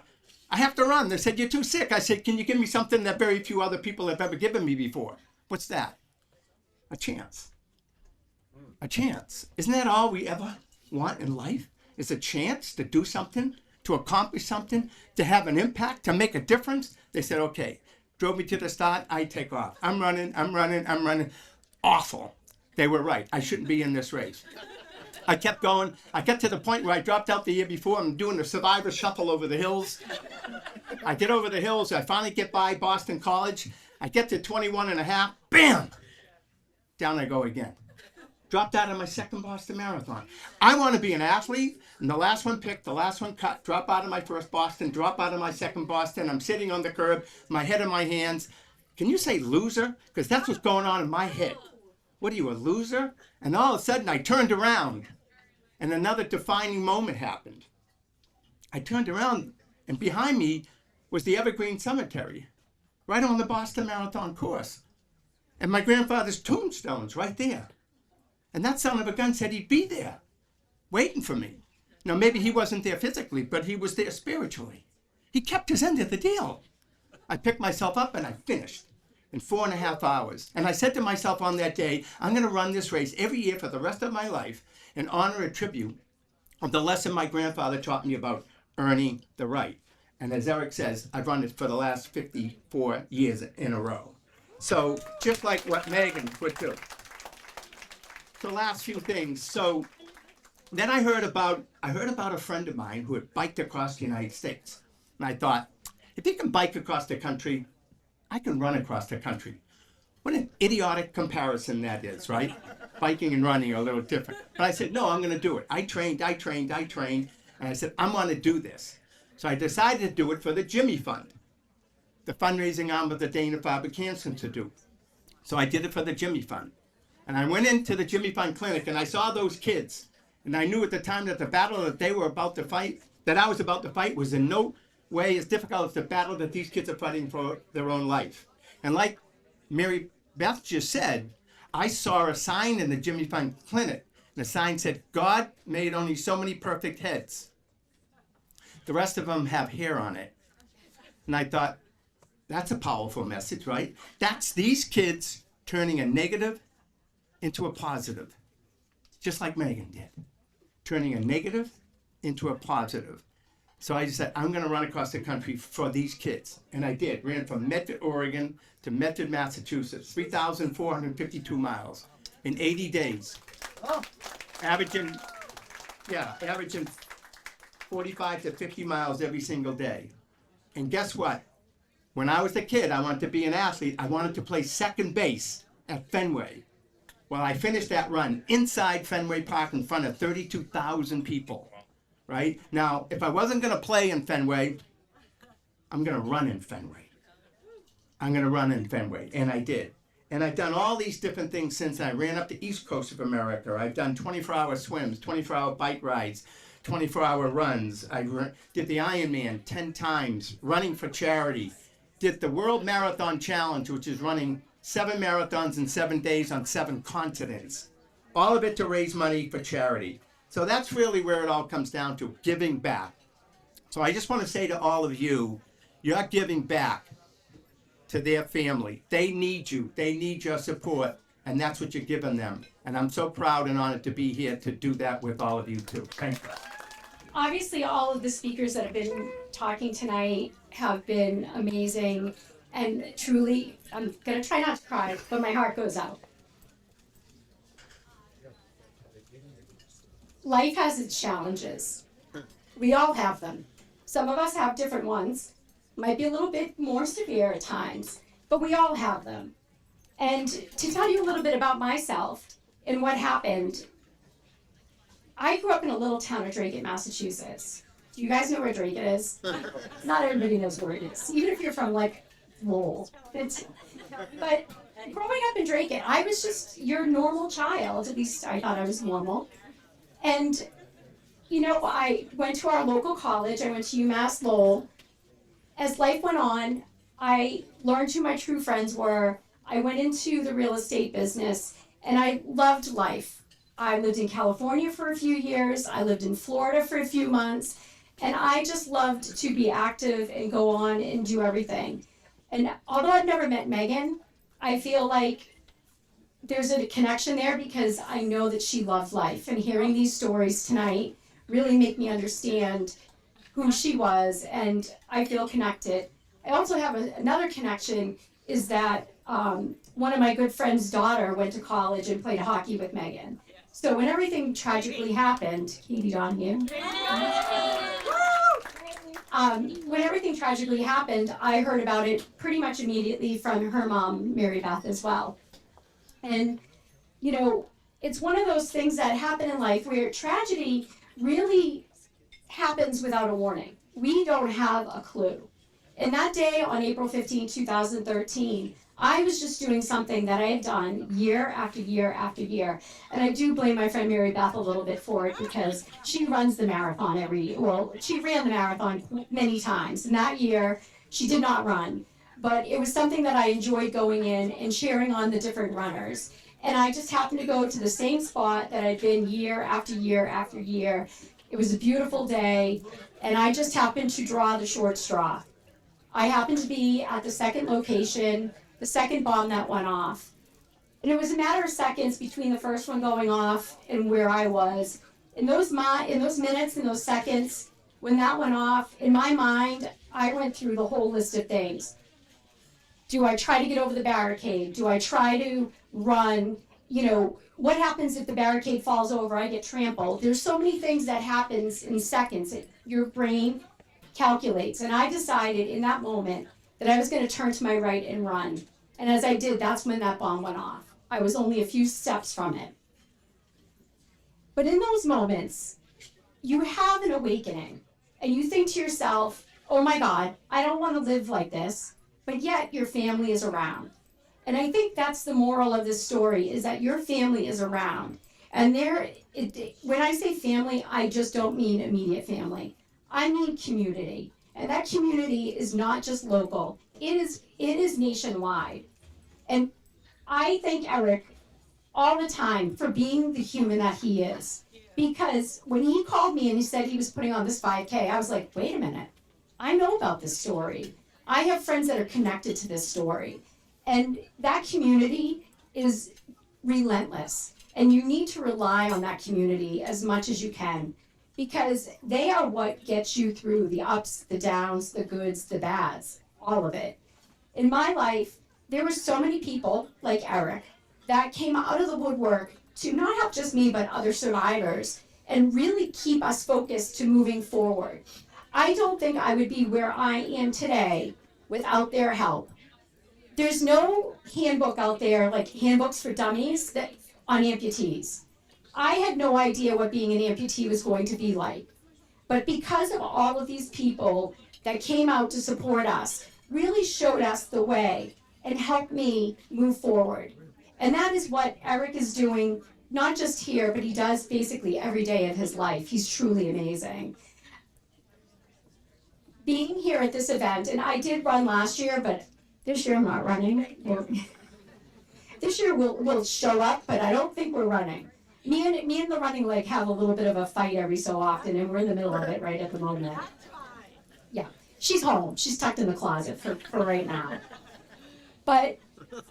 I have to run. They said, you're too sick. I said, can you give me something that very few other people have ever given me before? What's that? A chance. A chance. Isn't that all we ever want in life? Is a chance to do something, to accomplish something, to have an impact, to make a difference? They said, okay. Drove me to the start. I take off. I'm running. Awful. They were right. I shouldn't be in this race. I kept going. I got to the point where I dropped out the year before. I'm doing the survivor shuffle over the hills. I get over the hills. I finally get by Boston College. I get to 21 and a half. Bam! Down I go again. Dropped out of my second Boston Marathon. I want to be an athlete, and the last one picked, the last one cut, drop out of my first Boston, drop out of my second Boston. I'm sitting on the curb, my head in my hands. Can you say loser? Because that's what's going on in my head. What are you, a loser? And all of a sudden I turned around, and another defining moment happened. I turned around, And behind me was the Evergreen Cemetery, right on the Boston Marathon course. And my grandfather's tombstone's right there. And that son of a gun said he'd be there, waiting for me. Now, maybe he wasn't there physically, but he was there spiritually. He kept his end of the deal. I picked myself up and I finished in 4.5 hours. And I said to myself on that day, I'm going to run this race every year for the rest of my life in honor and tribute of the lesson my grandfather taught me about earning the right. And as Eric says, I've run it for the last 54 years in a row. So just like what Meghan would do. So last few things. So then I heard about a friend of mine who had biked across the United States. And I thought, if he can bike across the country, I can run across the country. What an idiotic comparison that is, right? Biking and running are a little different. But I said, no, I'm going to do it. I trained. And I said, I'm going to do this. So I decided to do it for the Jimmy Fund, the fundraising arm of the Dana-Farber Cancer Institute. So I did it for the Jimmy Fund. And I went into the Jimmy Fund clinic and I saw those kids. And I knew at the time that the battle that they were about to fight, that I was about to fight, was in no way as difficult as the battle that these kids are fighting for their own life. And like Mary Beth just said, I saw a sign in the Jimmy Fund clinic. And the sign said, God made only so many perfect heads. The rest of them have hair on it. And I thought, that's a powerful message, right? That's these kids turning a negative into a positive, just like Meghan did, turning a negative into a positive. So I just said, I'm going to run across the country for these kids. And I did. Ran from Medford, Oregon to Medford, Massachusetts, 3,452 miles in 80 days. Oh. Averaging 45 to 50 miles every single day. And guess what? When I was a kid, I wanted to be an athlete. I wanted to play second base at Fenway. Well, I finished that run inside Fenway Park in front of 32,000 people, right? Now, if I wasn't going to play in Fenway, I'm going to run in Fenway. And I did. And I've done all these different things since. I ran up the East Coast of America. I've done 24-hour swims, 24-hour bike rides, 24-hour runs. I did the Ironman 10 times, running for charity. Did the World Marathon Challenge, which is running 7 marathons in 7 days on 7 continents. All of it to raise money for charity. So that's really where it all comes down to, giving back. So I just want to say to all of you, you're giving back to their family. They need you. They need your support. And that's what you're giving them. And I'm so proud and honored to be here to do that with all of you too. Thank you. Obviously, all of the speakers that have been talking tonight have been amazing. And truly, I'm going to try not to cry, but my heart goes out. Life has its challenges. We all have them. Some of us have different ones. Might be a little bit more severe at times, but we all have them. And to tell you a little bit about myself and what happened, I grew up in a little town of Drake, Massachusetts. Do you guys know where Drake is? Not everybody knows where it is, even if you're from like Lowell. But growing up in Drake, I was just your normal child. At least I thought I was normal. And, you know, I went to our local college. I went to UMass Lowell. As life went on, I learned who my true friends were. I went into the real estate business, and I loved life. I lived in California for a few years. I lived in Florida for a few months. And I just loved to be active and go on and do everything. And although I've never met Meghan, I feel like there's a connection there because I know that she loved life. And hearing these stories tonight really make me understand who she was, and I feel connected. I also have another connection is that one of my good friend's daughter went to college and played hockey with Meghan. So when everything tragically happened, Katie Donahue, when everything tragically happened, I heard about it pretty much immediately from her mom, Mary Beth, as well. And, you know, it's one of those things that happen in life where tragedy really happens without a warning. We don't have a clue. And that day on April 15, 2013, I was just doing something that I had done year after year after year. And I do blame my friend Mary Beth a little bit for it because she runs the marathon every year. Well, she ran the marathon many times. And that year, she did not run. But it was something that I enjoyed going in and sharing on the different runners. And I just happened to go to the same spot that I'd been year after year after year. It was a beautiful day, and I just happened to draw the short straw. I happened to be at the second location, the second bomb that went off. And it was a matter of seconds between the first one going off and where I was. In those minutes, in those seconds, when that went off, in my mind, I went through the whole list of things. Do I try to get over the barricade? Do I try to run? You know, what happens if the barricade falls over? I get trampled. There's so many things that happens in seconds. Your brain calculates. And I decided in that moment that I was going to turn to my right and run. And as I did, that's when that bomb went off. I was only a few steps from it. But in those moments, you have an awakening. And you think to yourself, oh my God, I don't want to live like this. But yet your family is around. And I think that's the moral of this story, is that your family is around. And when I say family, I just don't mean immediate family. I mean community. And that community is not just local. It is nationwide. And I thank Eric all the time for being the human that he is. Because when he called me and he said he was putting on this 5K, I was like, wait a minute. I know about this story. I have friends that are connected to this story. And that community is relentless. And you need to rely on that community as much as you can, because they are what gets you through the ups, the downs, the goods, the bads, all of it. In my life, there were so many people like Eric that came out of the woodwork to not help just me, but other survivors, and really keep us focused to moving forward. I don't think I would be where I am today without their help. There's no handbook out there, like handbooks for dummies, on amputees. I had no idea what being an amputee was going to be like. But because of all of these people that came out to support us, really showed us the way and helped me move forward. And that is what Eric is doing, not just here, but he does basically every day of his life. He's truly amazing. Being here at this event, and I did run last year, but this year I'm not running. This year we'll show up, but I don't think we're running. Me and the running leg have a little bit of a fight every so often, and we're in the middle of it right at the moment. Yeah, she's home. She's tucked in the closet for right now. But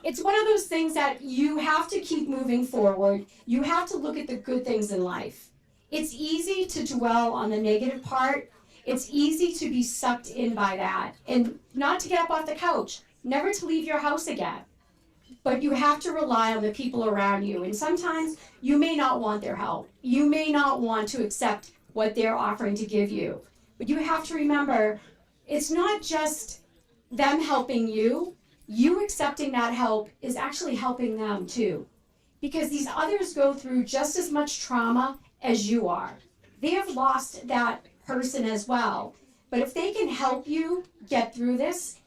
it's one of those things that you have to keep moving forward. You have to look at the good things in life. It's easy to dwell on the negative part. It's easy to be sucked in by that and not to get up off the couch, never to leave your house again. But you have to rely on the people around you. And sometimes you may not want their help. You may not want to accept what they're offering to give you. But you have to remember, it's not just them helping you. You accepting that help is actually helping them too. Because these others go through just as much trauma as you are. They have lost that person as well. But if they can help you get through this,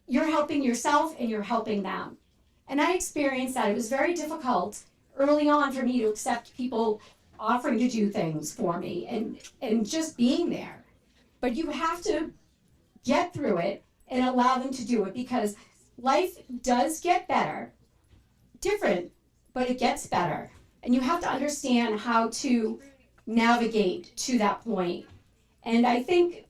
you're helping yourself and you're helping them. And I experienced that. It was very difficult early on for me to accept people offering to do things for me and just being there. But you have to get through it and allow them to do it, because life does get better, different, but it gets better. And you have to understand how to navigate to that point. And I think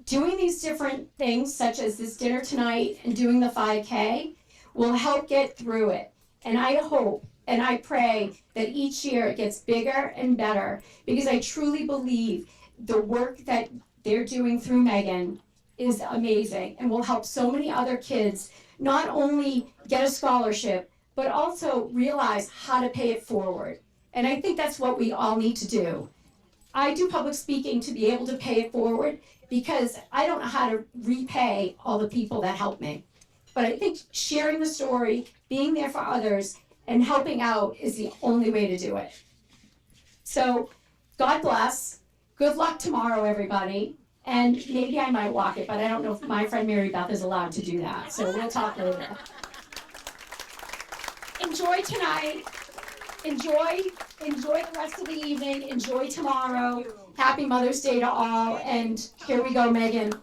doing these different things, such as this dinner tonight and doing the 5K, will help get through it. And I hope and I pray that each year it gets bigger and better, because I truly believe the work that they're doing through Meghan is amazing and will help so many other kids not only get a scholarship, but also realize how to pay it forward. And I think that's what we all need to do. I do public speaking to be able to pay it forward, because I don't know how to repay all the people that helped me. But I think sharing the story, being there for others, and helping out is the only way to do it. So, God bless. Good luck tomorrow, everybody. And maybe I might walk it, but I don't know if my friend Mary Beth is allowed to do that. So we'll talk later. Enjoy tonight. Enjoy the rest of the evening. Enjoy tomorrow. Happy Mother's Day to all. And here we go, Meghan.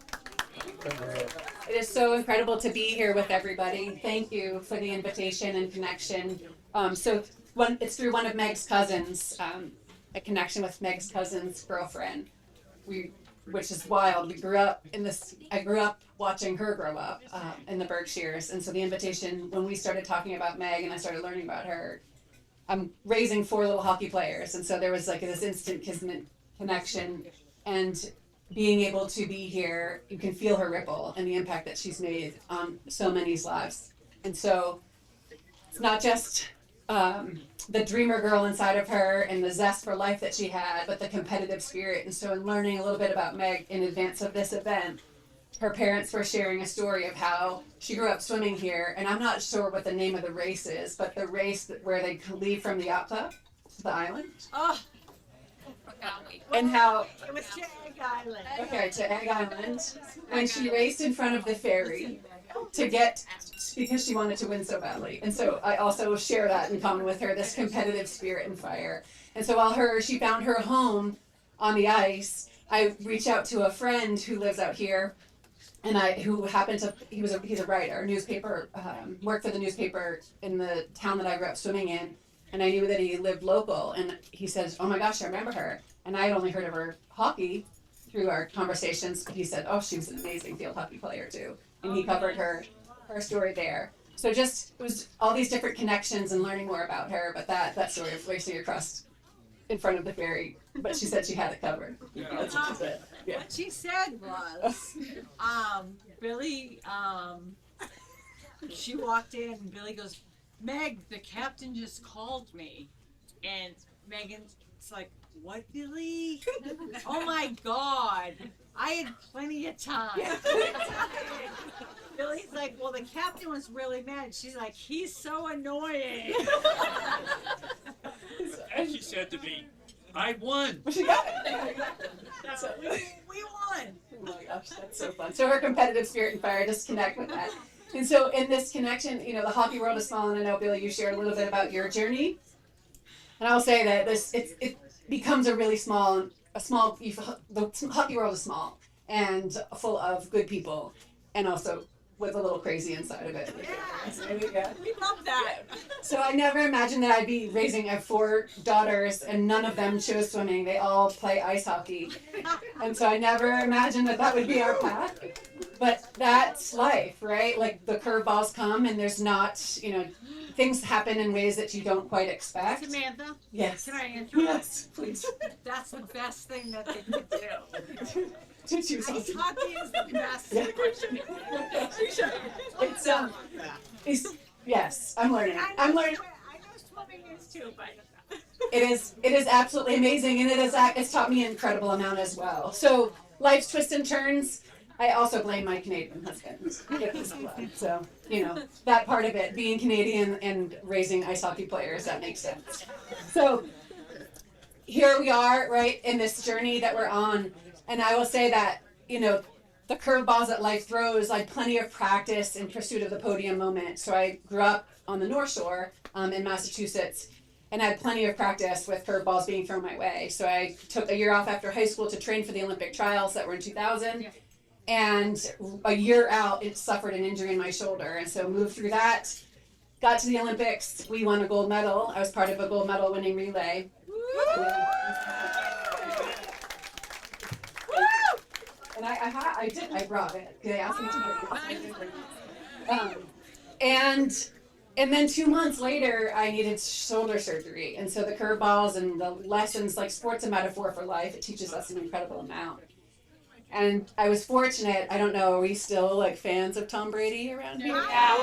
It is so incredible to be here with everybody. Thank you for the invitation and connection. It's through one of Meg's cousins, a connection with Meg's cousin's girlfriend. Which is wild. I grew up watching her grow up in the Berkshires, and so the invitation when we started talking about Meg and I started learning about her, I'm raising 4 little hockey players, and so there was like this instant kismet connection, and being able to be here, you can feel her ripple and the impact that she's made on so many's lives. And so it's not just the dreamer girl inside of her and the zest for life that she had, but the competitive spirit. And so in learning a little bit about Meg in advance of this event, her parents were sharing a story of how she grew up swimming here, and I'm not sure what the name of the race is, but the race where they leave from the yacht club to the island. Oh. And how It was to Egg Island. Okay, to Egg Island, when she raced in front of the ferry because she wanted to win so badly. And so I also share that in common with her, this competitive spirit and fire. And so while she found her home on the ice, I reached out to a friend who lives out here, and he's a writer, worked for the newspaper in the town that I grew up swimming in. And I knew that he lived local, and he says, "Oh my gosh, I remember her." And I had only heard of her hockey through our conversations, but he said, "Oh, she was an amazing field hockey player too." And he covered her story there. So it was all these different connections and learning more about her, but that story of racing across in front of the ferry, but she said she had it covered. Yeah. That's what she said. Yeah. What she said was, Billy, she walked in and Billy goes, "Meg, the captain just called me." And Megan's like, "What, Billy?" "Oh my God, I had plenty of time." Billy's like, "Well, the captain was really mad." She's like, "He's so annoying." And she said to me, "I won." She got it. We won. Oh my gosh, that's so fun. So her competitive spirit and fire, just connect with that. And so in this connection, the hockey world is small, and I know, Billy, you shared a little bit about your journey. And I'll say that it becomes a really the hockey world is small and full of good people, and also with a little crazy inside of it. Yeah. We love that. So I never imagined that I'd be raising. I have 4 daughters, and none of them chose swimming. They all play ice hockey. And so I never imagined that would be our path. But that's life, right? Like the curveballs come, and there's not, things happen in ways that you don't quite expect. Samantha? Yes. Can I interrupt? Yes, please. That's the best thing that they could do. Ice hockey is the best. Yeah. Yes, I'm learning. I know swimming is too, but It is absolutely amazing, and it's taught me an incredible amount as well. So life's twists and turns. I also blame my Canadian husband. So, that part of it, being Canadian and raising ice hockey players, that makes sense. So here we are, right, in this journey that we're on. And I will say that, the curveballs that life throws, I had plenty of practice in pursuit of the podium moment. So I grew up on the North Shore in Massachusetts, and I had plenty of practice with curveballs being thrown my way. So I took a year off after high school to train for the Olympic trials that were in 2000. Yeah. And a year out, it suffered an injury in my shoulder. And so moved through that, got to the Olympics. We won a gold medal. I was part of a gold medal winning relay. And I brought it. They asked me to bring it. And then 2 months later, I needed shoulder surgery. And so the curveballs and the lessons, like sports a metaphor for life, it teaches us an incredible amount. And I was fortunate, I don't know, are we still fans of Tom Brady around here? Yeah.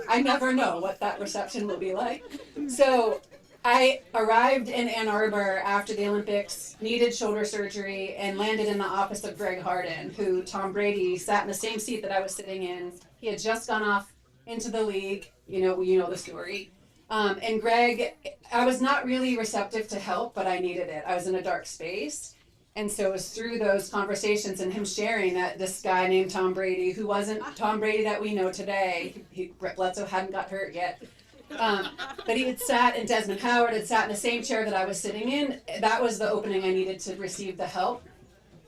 I never know what that reception will be like. So I arrived in Ann Arbor after the Olympics, needed shoulder surgery, and landed in the office of Greg Harden, who Tom Brady sat in the same seat that I was sitting in. He had just gone off into the league, you know the story. And Greg, I was not really receptive to help, but I needed it. I was in a dark space. And so it was through those conversations and him sharing that this guy named Tom Brady, who wasn't Tom Brady that we know today, Brett Bledsoe hadn't got hurt yet, but he had sat, and Desmond Howard had sat in the same chair that I was sitting in. That was the opening I needed to receive the help.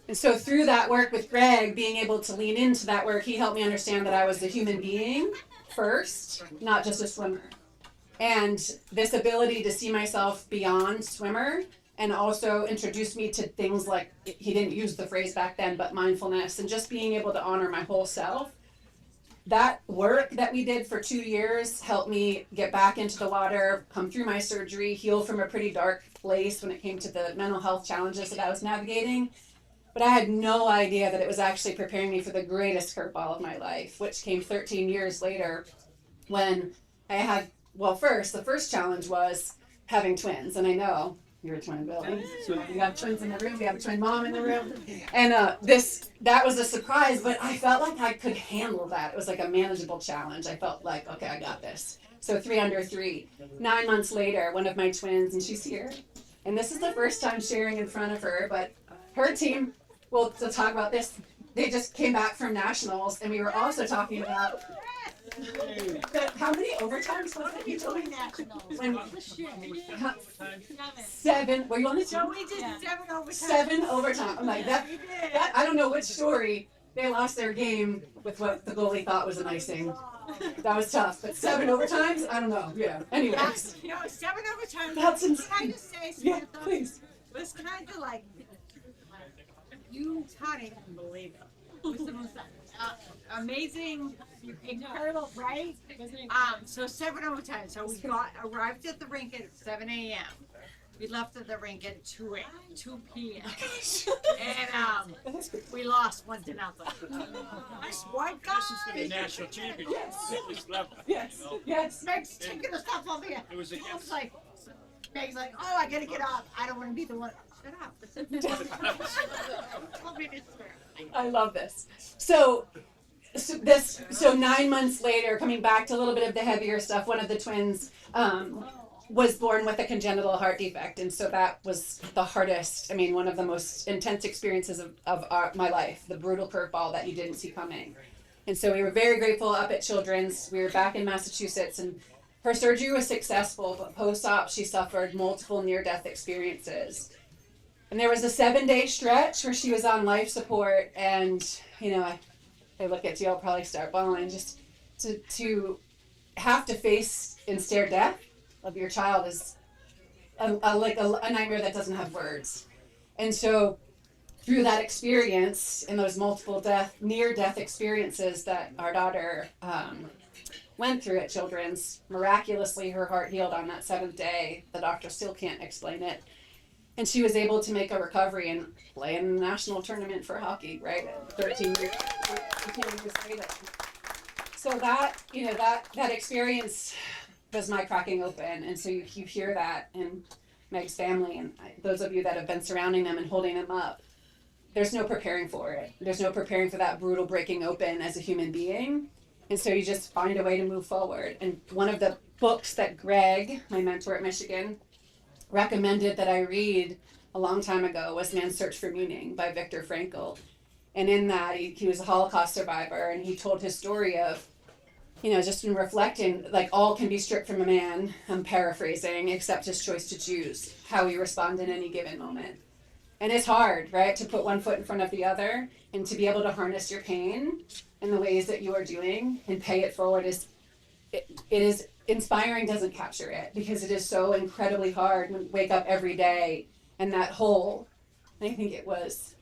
And so through that work with Greg, being able to lean into that work, he helped me understand that I was a human being first, not just a swimmer. And this ability to see myself beyond swimmer, and also introduced me to things like, he didn't use the phrase back then, but mindfulness, and just being able to honor my whole self. That work that we did for 2 years helped me get back into the water, come through my surgery, heal from a pretty dark place when it came to the mental health challenges that I was navigating. But I had no idea that it was actually preparing me for the greatest curveball of my life, which came 13 years later when I had, well, the first challenge was having twins. And I know you're a twin building. We have twins in the room. We have a twin mom in the room. And that was a surprise, but I felt like I could handle that. It was like a manageable challenge. I felt like, okay, I got this. So 3 under 3. 9 months later, one of my twins, and she's here. And this is the first time sharing in front of her, but her team, well, to talk about this, they just came back from nationals, and we were also talking about how many overtimes was it you told me? When, 7. Were you on the team? So we did 7 overtimes. 7 overtime. I'm like, that I don't know which story. They lost their game with what the goalie thought was an icing. That was tough. But 7 overtimes? I don't know. Yeah. Anyways. You know, 7 overtimes. That's Can I just say something? Yeah, please. It was kind of like, you can't even believe it. It was the most amazing, incredible, right? So 7 overtime. So we arrived at the rink at 7 a.m. We left at the rink at 2 p.m. And we lost 1-0. What guy? This is for the national championship. Yes. Yes. Meg's taking the stuff over here. It was I was against. like, Meg's like, oh, I gotta get up. I don't want to be the one. Shut up. I love this. So 9 months later, coming back to a little bit of the heavier stuff, one of the twins was born with a congenital heart defect, and so that was the hardest. I mean, one of the most intense experiences of my life, the brutal curveball that you didn't see coming. And so we were very grateful up at Children's. We were back in Massachusetts, and her surgery was successful, but post-op she suffered multiple near-death experiences. And there was a 7-day stretch where she was on life support, and I look at you, I'll probably start bawling. Just to have to face and stare death of your child is a nightmare that doesn't have words. And so through that experience and those multiple near-death experiences that our daughter went through at Children's, miraculously her heart healed on that 7th day. The doctor still can't explain it. And she was able to make a recovery and play in a national tournament for hockey, right? 13 years later. So that experience was my cracking open. And so you hear that in Meg's family and those of you that have been surrounding them and holding them up. There's no preparing for it. There's no preparing for that brutal breaking open as a human being. And so you just find a way to move forward. And one of the books that Greg, my mentor at Michigan, recommended that I read a long time ago was Man's Search for Meaning by Viktor Frankl. And in that, he was a Holocaust survivor, and he told his story of, just in reflecting, like, all can be stripped from a man, I'm paraphrasing, except his choice to choose how he responds in any given moment. And it's hard, right, to put one foot in front of the other, and to be able to harness your pain in the ways that you are doing and pay it forward it is inspiring. Doesn't capture it because it is so incredibly hard to wake up every day and that hole. I think it was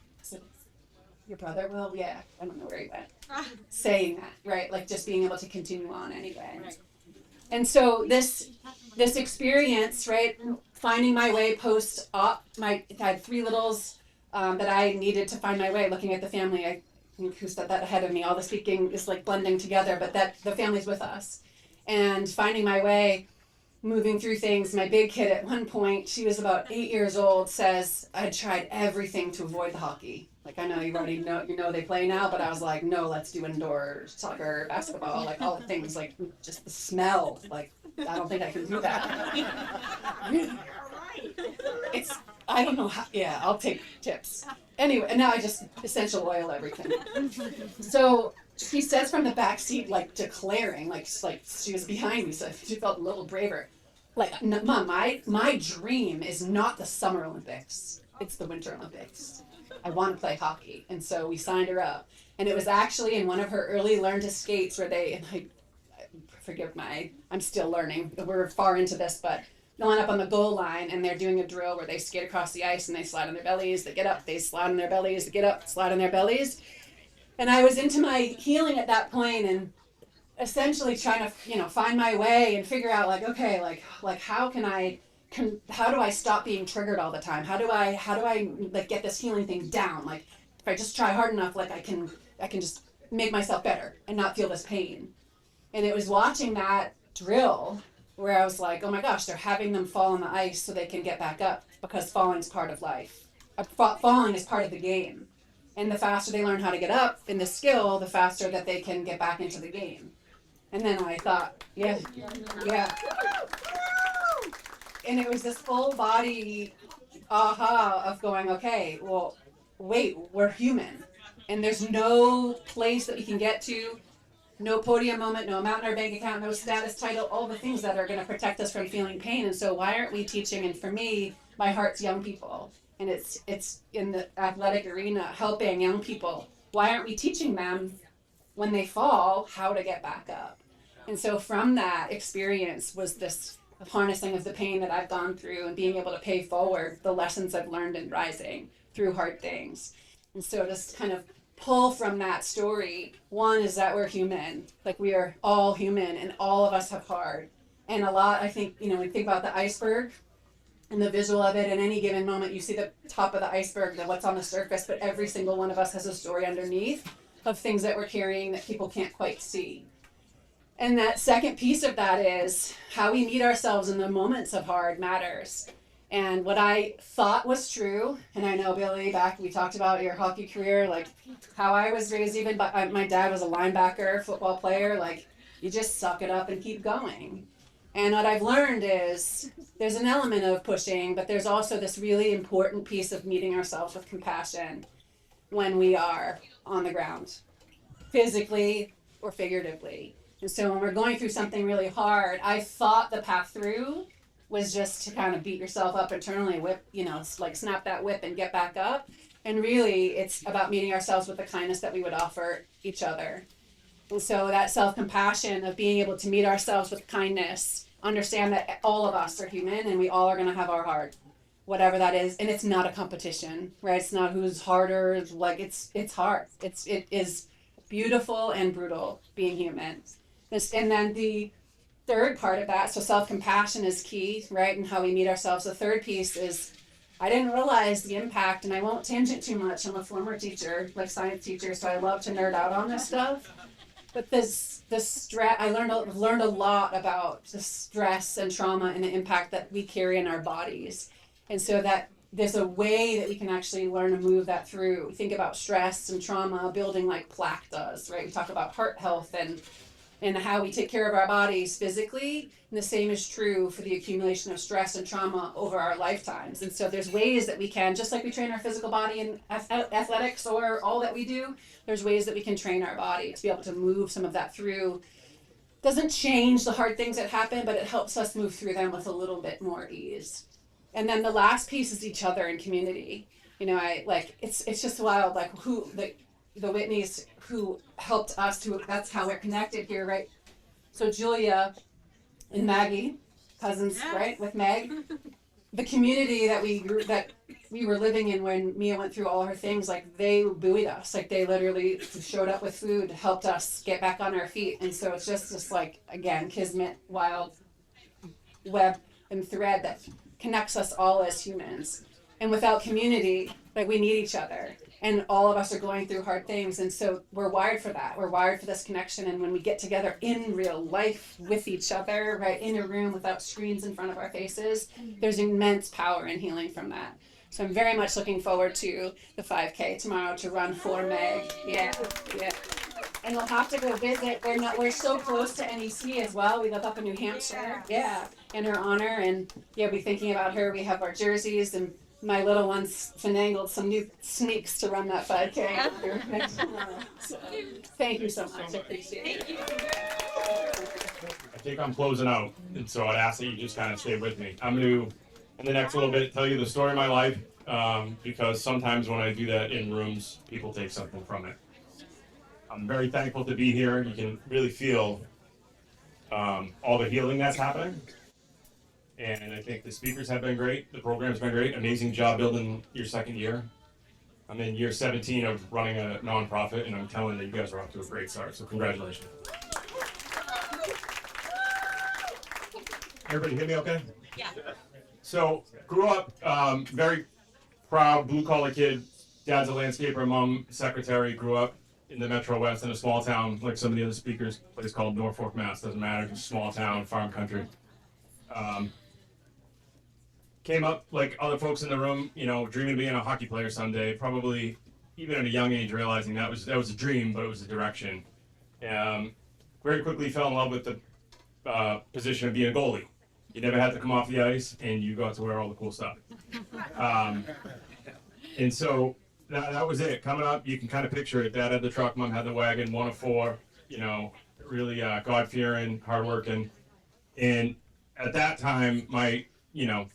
your brother. Well, yeah, I don't know where he went. Saying that, right? Like just being able to continue on anyway. Right. And so this experience, right? Finding my way post-op. I had 3 littles that I needed to find my way. Looking at the family, I think who said that ahead of me. All the speaking is like blending together, but that the family's with us. And finding my way, moving through things. My big kid at one point, she was about 8 years old, says, I tried everything to avoid the hockey. Like, I know you already know they play now, but I was like, no, let's do indoor soccer, basketball, like all the things, like just the smell. Like, I don't think I can do that. I don't know how. Yeah, I'll take tips. Anyway, and now I just essential oil everything. So she says from the back seat, like declaring, like she was behind me, so she felt a little braver. Like, Mom, my dream is not the Summer Olympics; it's the Winter Olympics. I want to play hockey, and so we signed her up. And it was actually in one of her early learn to skates where they, and I'm still learning. We're far into this, but going up on the goal line and they're doing a drill where they skate across the ice and they slide on their bellies, they get up, they slide on their bellies, they get up, slide on their bellies. And I was into my healing at that point and essentially trying to, find my way and figure out okay, how do I stop being triggered all the time? How do I get this healing thing down? Like if I just try hard enough, I can just make myself better and not feel this pain. And it was watching that drill where I was like, oh my gosh, they're having them fall on the ice so they can get back up because falling is part of life. Falling is part of the game. And the faster they learn how to get up in the skill, the faster that they can get back into the game. And then I thought, yeah. And it was this full body aha of going, okay, well, wait, we're human. And there's no place that we can get to, no podium moment, no amount in our bank account, no status title, all the things that are going to protect us from feeling pain. And so why aren't we teaching? And for me, my heart's young people. And it's in the athletic arena, helping young people. Why aren't we teaching them when they fall how to get back up? And so from that experience was this harnessing of the pain that I've gone through and being able to pay forward the lessons I've learned in rising through hard things. And so just kind of pull from that story. One is that we're human, we are all human and all of us have hard. And a lot, I think, when you think about the iceberg and the visual of it, in any given moment, you see the top of the iceberg, what's on the surface, but every single one of us has a story underneath of things that we're carrying that people can't quite see. And that second piece of that is how we meet ourselves in the moments of hard matters. And what I thought was true, and I know, Billy, we talked about your hockey career, how I was raised, even by my dad was a linebacker, football player, you just suck it up and keep going. And what I've learned is there's an element of pushing, but there's also this really important piece of meeting ourselves with compassion when we are on the ground, physically or figuratively. And so when we're going through something really hard, I thought the path through was just to kind of beat yourself up internally, whip, snap that whip and get back up. And really, it's about meeting ourselves with the kindness that we would offer each other. And so that self-compassion of being able to meet ourselves with kindness, understand that all of us are human and we all are going to have our hard, whatever that is. And it's not a competition, right? It's not who's harder. It's hard. It is beautiful and brutal being human. And then the third part of that, so self-compassion is key, right? And how we meet ourselves. The third piece is, I didn't realize the impact, and I won't tangent too much. I'm a former teacher, science teacher, so I love to nerd out on this stuff. But this stress, I learned a lot about the stress and trauma and the impact that we carry in our bodies. And so that there's a way that we can actually learn to move that through. We think about stress and trauma building like plaque does, right? We talk about heart health and how we take care of our bodies physically, and the same is true for the accumulation of stress and trauma over our lifetimes. And so there's ways that we can, just like we train our physical body in athletics or all that we do, there's ways that we can train our body to be able to move some of that through. Doesn't change the hard things that happen, but it helps us move through them with a little bit more ease. And then the last piece is each other and community. It's just wild, the Whitneys who helped us, that's how we're connected here, right? So Julia and Maggie, cousins, yes. Right, with Meg. The community that we were living in when Mia went through all her things, they buoyed us. They literally showed up with food, helped us get back on our feet. And so it's just this, again, kismet, wild web and thread that connects us all as humans. And without community, we need each other. And all of us are going through hard things. And so we're wired for that. We're wired for this connection. And when we get together in real life with each other, right, in a room without screens in front of our faces, there's immense power in healing from that. So I'm very much looking forward to the 5K tomorrow to run for Meg. Yeah. And we'll have to go visit. We're so close to NEC as well. We live up in New Hampshire. Yeah. In her honor. And yeah, we'll be thinking about her. We have our jerseys and my little ones finagled some new sneaks to run that 5K. So, thank you so much. I appreciate it. I think I'm closing out, and so I'd ask that you just kind of stay with me. I'm going to, in the next little bit, tell you the story of my life, because sometimes when I do that in rooms, people take something from it. I'm very thankful to be here. You can really feel all the healing that's happening. And I think the speakers have been great. The program's been great. Amazing job building your second year. I'm in year 17 of running a nonprofit, and I'm telling you, you guys are off to a great start. So congratulations. Everybody hear me okay? Yeah. So grew up very proud blue collar kid. Dad's a landscaper, mom secretary. Grew up in the Metro West in a small town, like some of the other speakers. Place called Norfolk, Mass. Doesn't matter. Just small town, farm country. Came up like other folks in the room, you know, dreaming of being a hockey player someday. Probably even at a young age realizing that was a dream, but it was a direction. Very quickly fell in love with the position of being a goalie. You never had to come off the ice, and you got to wear all the cool stuff. And so that was it. Coming up, you can kind of picture it. Dad had the truck, mom had the wagon, one of four. You know, really God-fearing, hardworking. And at that time, the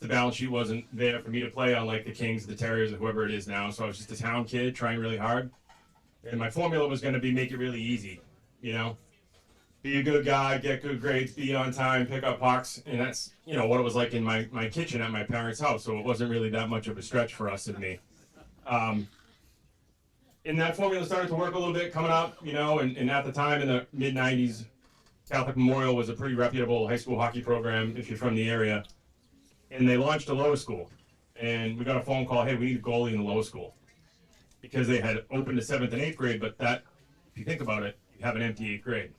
balance sheet wasn't there for me to play on like the Kings, the Terriers, or whoever it is now. So I was just a town kid trying really hard. And my formula was going to be make it really easy, you know? Be a good guy, get good grades, be on time, pick up pucks. And that's, what it was like in my kitchen at my parents' house. So it wasn't really that much of a stretch for us and me. And that formula started to work a little bit coming up, and at the time in the mid-90s, Catholic Memorial was a pretty reputable high school hockey program if you're from the area. And they launched a lower school. And we got a phone call, hey, we need a goalie in the lower school. Because they had opened to 7th and 8th grade, but that, if you think about it, you have an empty 8th grade.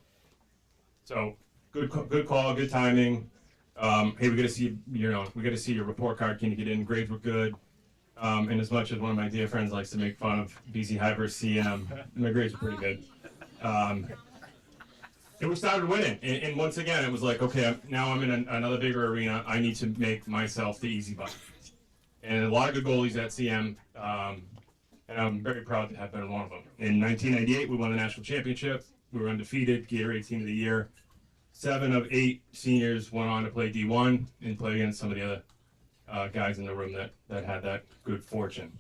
So good call, good timing. Hey, we got to see, we got to see your report card. Can you get in? Grades were good. And as much as one of my dear friends likes to make fun of BC High versus CM, my grades were pretty good. And we started winning. And once again, it was like, okay, now I'm in another bigger arena. I need to make myself the easy button. And a lot of good goalies at CM. And I'm very proud to have been one of them. In 1998, we won the national championship. We were undefeated, Gatorade Team of the Year. 7 of 8 seniors went on to play D1 and play against some of the other guys in the room that had that good fortune.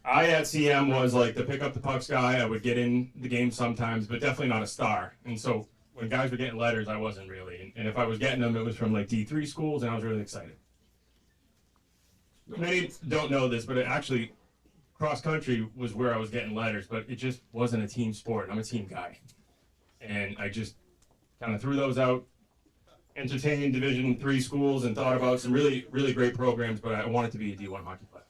I at CM was like the pick up the pucks guy. I would get in the game sometimes, but definitely not a star. And so when guys were getting letters, I wasn't really. And if I was getting them, it was from like D3 schools, and I was really excited. Many don't know this, but actually cross country was where I was getting letters, but it just wasn't a team sport. I'm a team guy. And I just kind of threw those out, entertained Division III schools, and thought about some really, really great programs, but I wanted to be a D1 hockey player.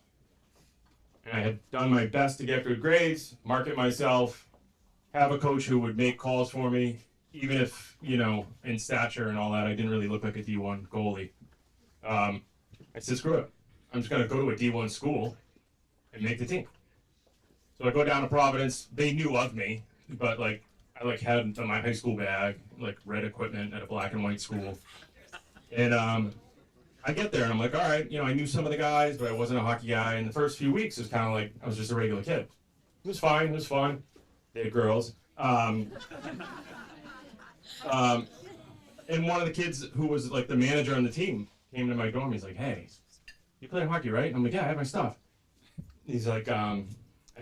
And I had done my best to get good grades, market myself, have a coach who would make calls for me, even if, in stature and all that, I didn't really look like a D1 goalie. I said, screw it. I'm just going to go to a D1 school and make the team. So I go down to Providence. They knew of me, but I had my high school bag, red equipment at a black and white school. And I get there and I'm like, all right, I knew some of the guys, but I wasn't a hockey guy. And the first few weeks, it was kind of like I was just a regular kid. It was fine. It was fun. They had girls. And one of the kids who was the manager on the team came to my dorm. He's like, hey, you play hockey, right? I'm like, yeah, I have my stuff. He's like, I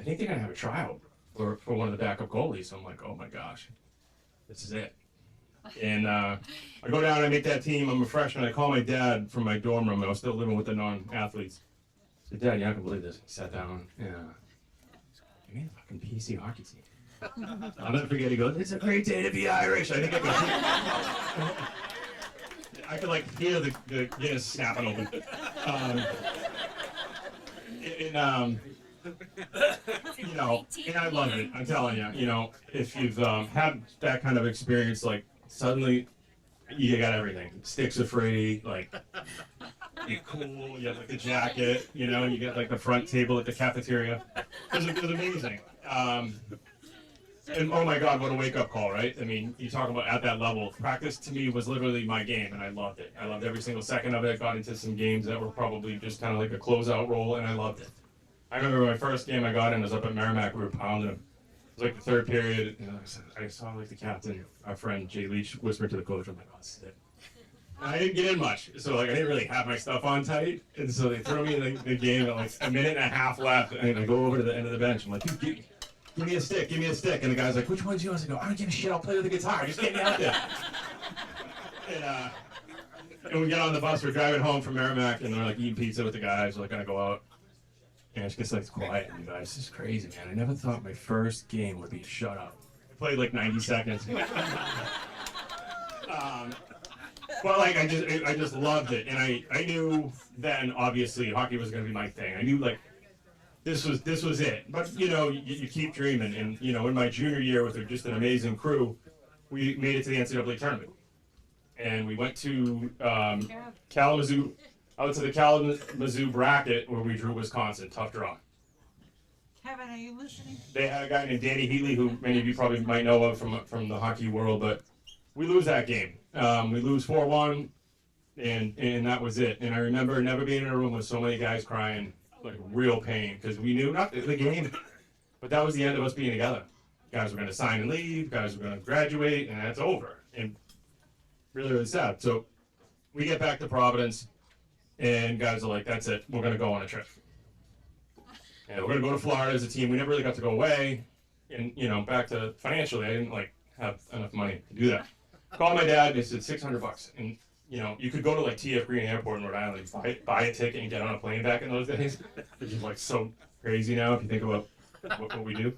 think they're going to have a tryout for one of the backup goalies. So I'm like, oh my gosh, this is it. And I go down and I make that team. I'm a freshman. I call my dad from my dorm room. I was still living with the non-athletes. I said, Dad, you're not going to believe this. He sat down. Yeah. You made a fucking PC hockey team. I'll never forget. He goes, it's a great day to be Irish. I think I could hear the Guinness snapping open. And I love it. I'm telling you, if you've had that kind of experience, suddenly you got everything. Sticks are free, you're cool, you have the jacket, you get the front table at the cafeteria. It was amazing. And oh my God, what a wake up call, right? I mean, you talk about at that level. Practice to me was literally my game, and I loved it. I loved every single second of it. Got into some games that were probably just kind of like a closeout role, and I loved it. I remember my first game I got in was up at Merrimack. We were pounding them. It was like the third period, and I saw like the captain, our friend Jay Leach, whisper to the coach, I'm like, oh, sick. I didn't get in much, so like I didn't really have my stuff on tight, and so they throw me in the game at like a minute and a half left, and I go over to the end of the bench. I'm like, dude, give me a stick, and the guy's like, which one's yours? I go, I don't give a shit, I'll play with the guitar, just get me out there. And we get on the bus, we're driving home from Merrimack, and we're like eating pizza with the guys, we're like gonna go out, and it gets like quiet, and you guys, this is crazy, man. I never thought my first game would be a shutout. I played like 90 seconds. But like I just loved it, and I knew then obviously hockey was going to be my thing. I knew like this was it. But you know you keep dreaming, and you know in my junior year with just an amazing crew, we made it to the NCAA tournament, and we went to Kalamazoo, out to the Kalamazoo bracket where we drew Wisconsin, tough draw. Kevin, are you listening? They had a guy named Danny Heatley, who many of you probably might know of from the hockey world, but we lose that game. We lose 4-1, and that was it. And I remember never being in a room with so many guys crying, like real pain, because we knew not the game, but that was the end of us being together. Guys were going to sign and leave, guys were going to graduate, and that's over. And really, really sad. So we get back to Providence, and guys are like, that's it, we're going to go on a trip. And we're going to go to Florida as a team. We never really got to go away. And, you know, back to financially, I didn't like have enough money to do that. Called my dad, they said $600. And, you know, you could go to like TF Green Airport in Rhode Island, buy a ticket and get on a plane back in those days, which is like so crazy now if you think about what we do.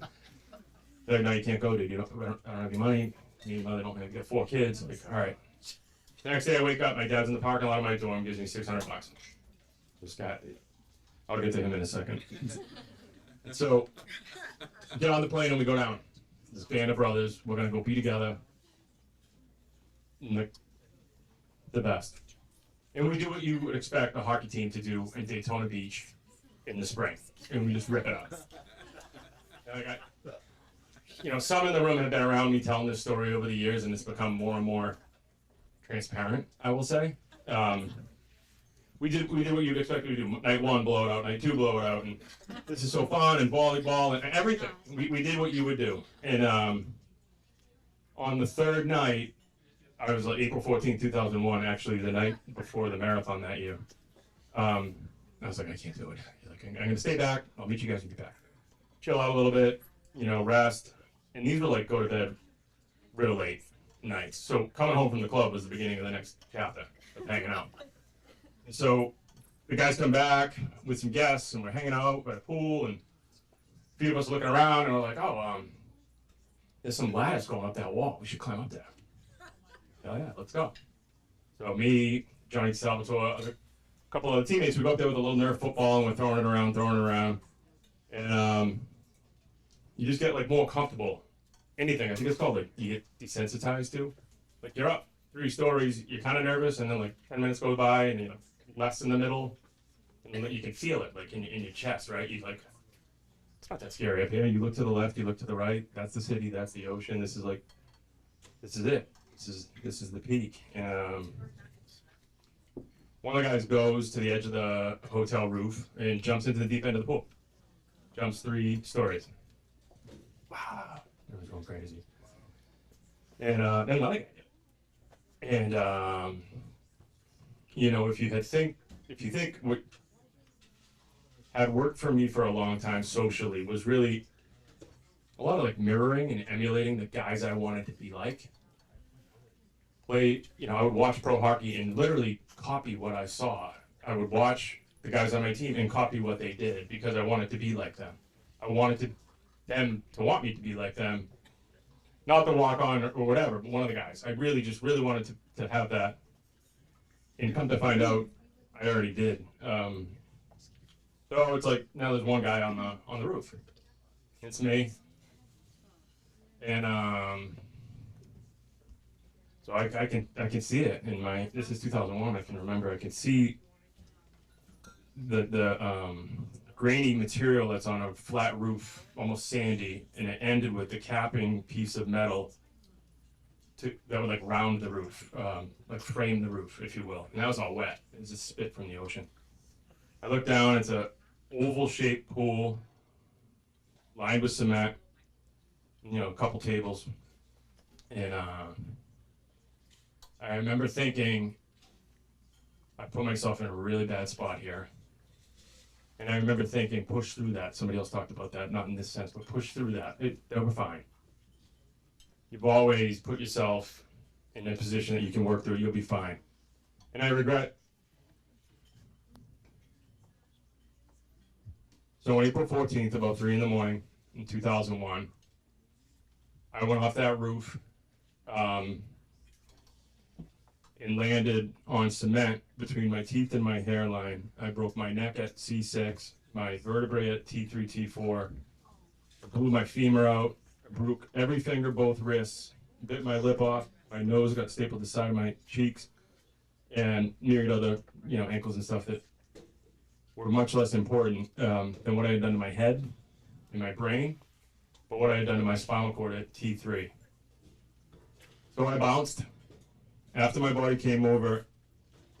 They're like, no, you can't go, dude. I don't have any money. Me and mother don't have, get 4 kids. I'm like, all right. The next day I wake up, my dad's in the parking lot of my dorm, gives me $600. This guy, I'll get to him in a second. So, get on the plane and we go down. This band of brothers, we're gonna go be together. The best. And we do what you would expect a hockey team to do in Daytona Beach in the spring. And we just rip it up. You know, some in the room have been around me telling this story over the years, and it's become more and more transparent, I will say. We did what you'd expect me to do. Night 1, blow it out. Night 2, blow it out. And this is so fun, and volleyball, and everything. We did what you would do. And on the third night, I was like April 14th, 2001, actually the night before the marathon that year. I was like, I can't do it. Like, I'm going to stay back. I'll meet you guys when you get back. Chill out a little bit, you know, rest. And these were like go to bed real late nights. So coming home from the club was the beginning of the next chapter of hanging out. And so the guys come back with some guests, and we're hanging out by the pool, and a few of us looking around, and we're like, oh, there's some ladders going up that wall. We should climb up there. Hell yeah, let's go. So me, Johnny Salvatore, a couple of teammates, we go up there with a little Nerf football, and we're throwing it around. And you just get like more comfortable. Anything, I think it's called like you get desensitized to. Like you're up 3 stories, you're kind of nervous, and then like 10 minutes go by, and you're like less in the middle, and then you can feel it like in your chest, right? You like, it's not that scary up here. You look to the left, you look to the right. That's the city, that's the ocean. This is it. This is the peak. One of the guys goes to the edge of the hotel roof and jumps into the deep end of the pool. Jumps 3 stories. Wow, it was going crazy. And then another guy did. And you know, if you think what had worked for me for a long time socially was really a lot of like mirroring and emulating the guys I wanted to be like. You know, I would watch pro hockey and literally copy what I saw. I would watch the guys on my team and copy what they did because I wanted to be like them. I wanted them to want me to be like them. Not the walk on or whatever, but one of the guys. I really wanted to have that. And come to find out, I already did. So it's like now there's one guy on the roof. It's me. And so I can see it in my. This is 2001. I can remember. I can see the grainy material that's on a flat roof, almost sandy, and it ended with the capping piece of metal that would like round the roof, like frame the roof, if you will. And that was all wet. It was just spit from the ocean. I looked down, it's a oval-shaped pool, lined with cement, you know, a couple tables. And I remember thinking, I put myself in a really bad spot here. And I remember thinking, push through that. Somebody else talked about that, not in this sense, but push through that. They'll be fine. You've always put yourself in a position that you can work through. You'll be fine. And I regret. So on April 14th, about 3 in the morning in 2001, I went off that roof and landed on cement between my teeth and my hairline. I broke my neck at C6, my vertebrae at T3, T4. I blew my femur out. I broke every finger, both wrists, bit my lip off. My nose got stapled to the side of my cheeks, and myriad other, you know, ankles and stuff that were much less important than what I had done to my head and my brain, but what I had done to my spinal cord at T3. So I bounced. After my body came over,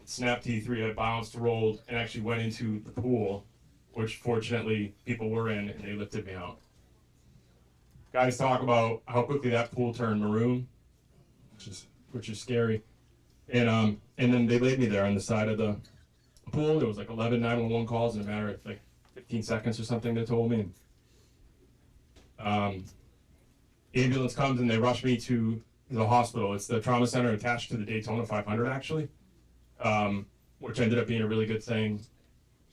snapped T3, I bounced, rolled, and actually went into the pool, which fortunately people were in, and they lifted me out. Guys talk about how quickly that pool turned maroon, which is scary. And then they laid me there on the side of the pool. There was like 11 911 calls in a matter of like 15 seconds or something, they told me. Ambulance comes and they rush me to the hospital. It's the trauma center attached to the Daytona 500, actually, which ended up being a really good thing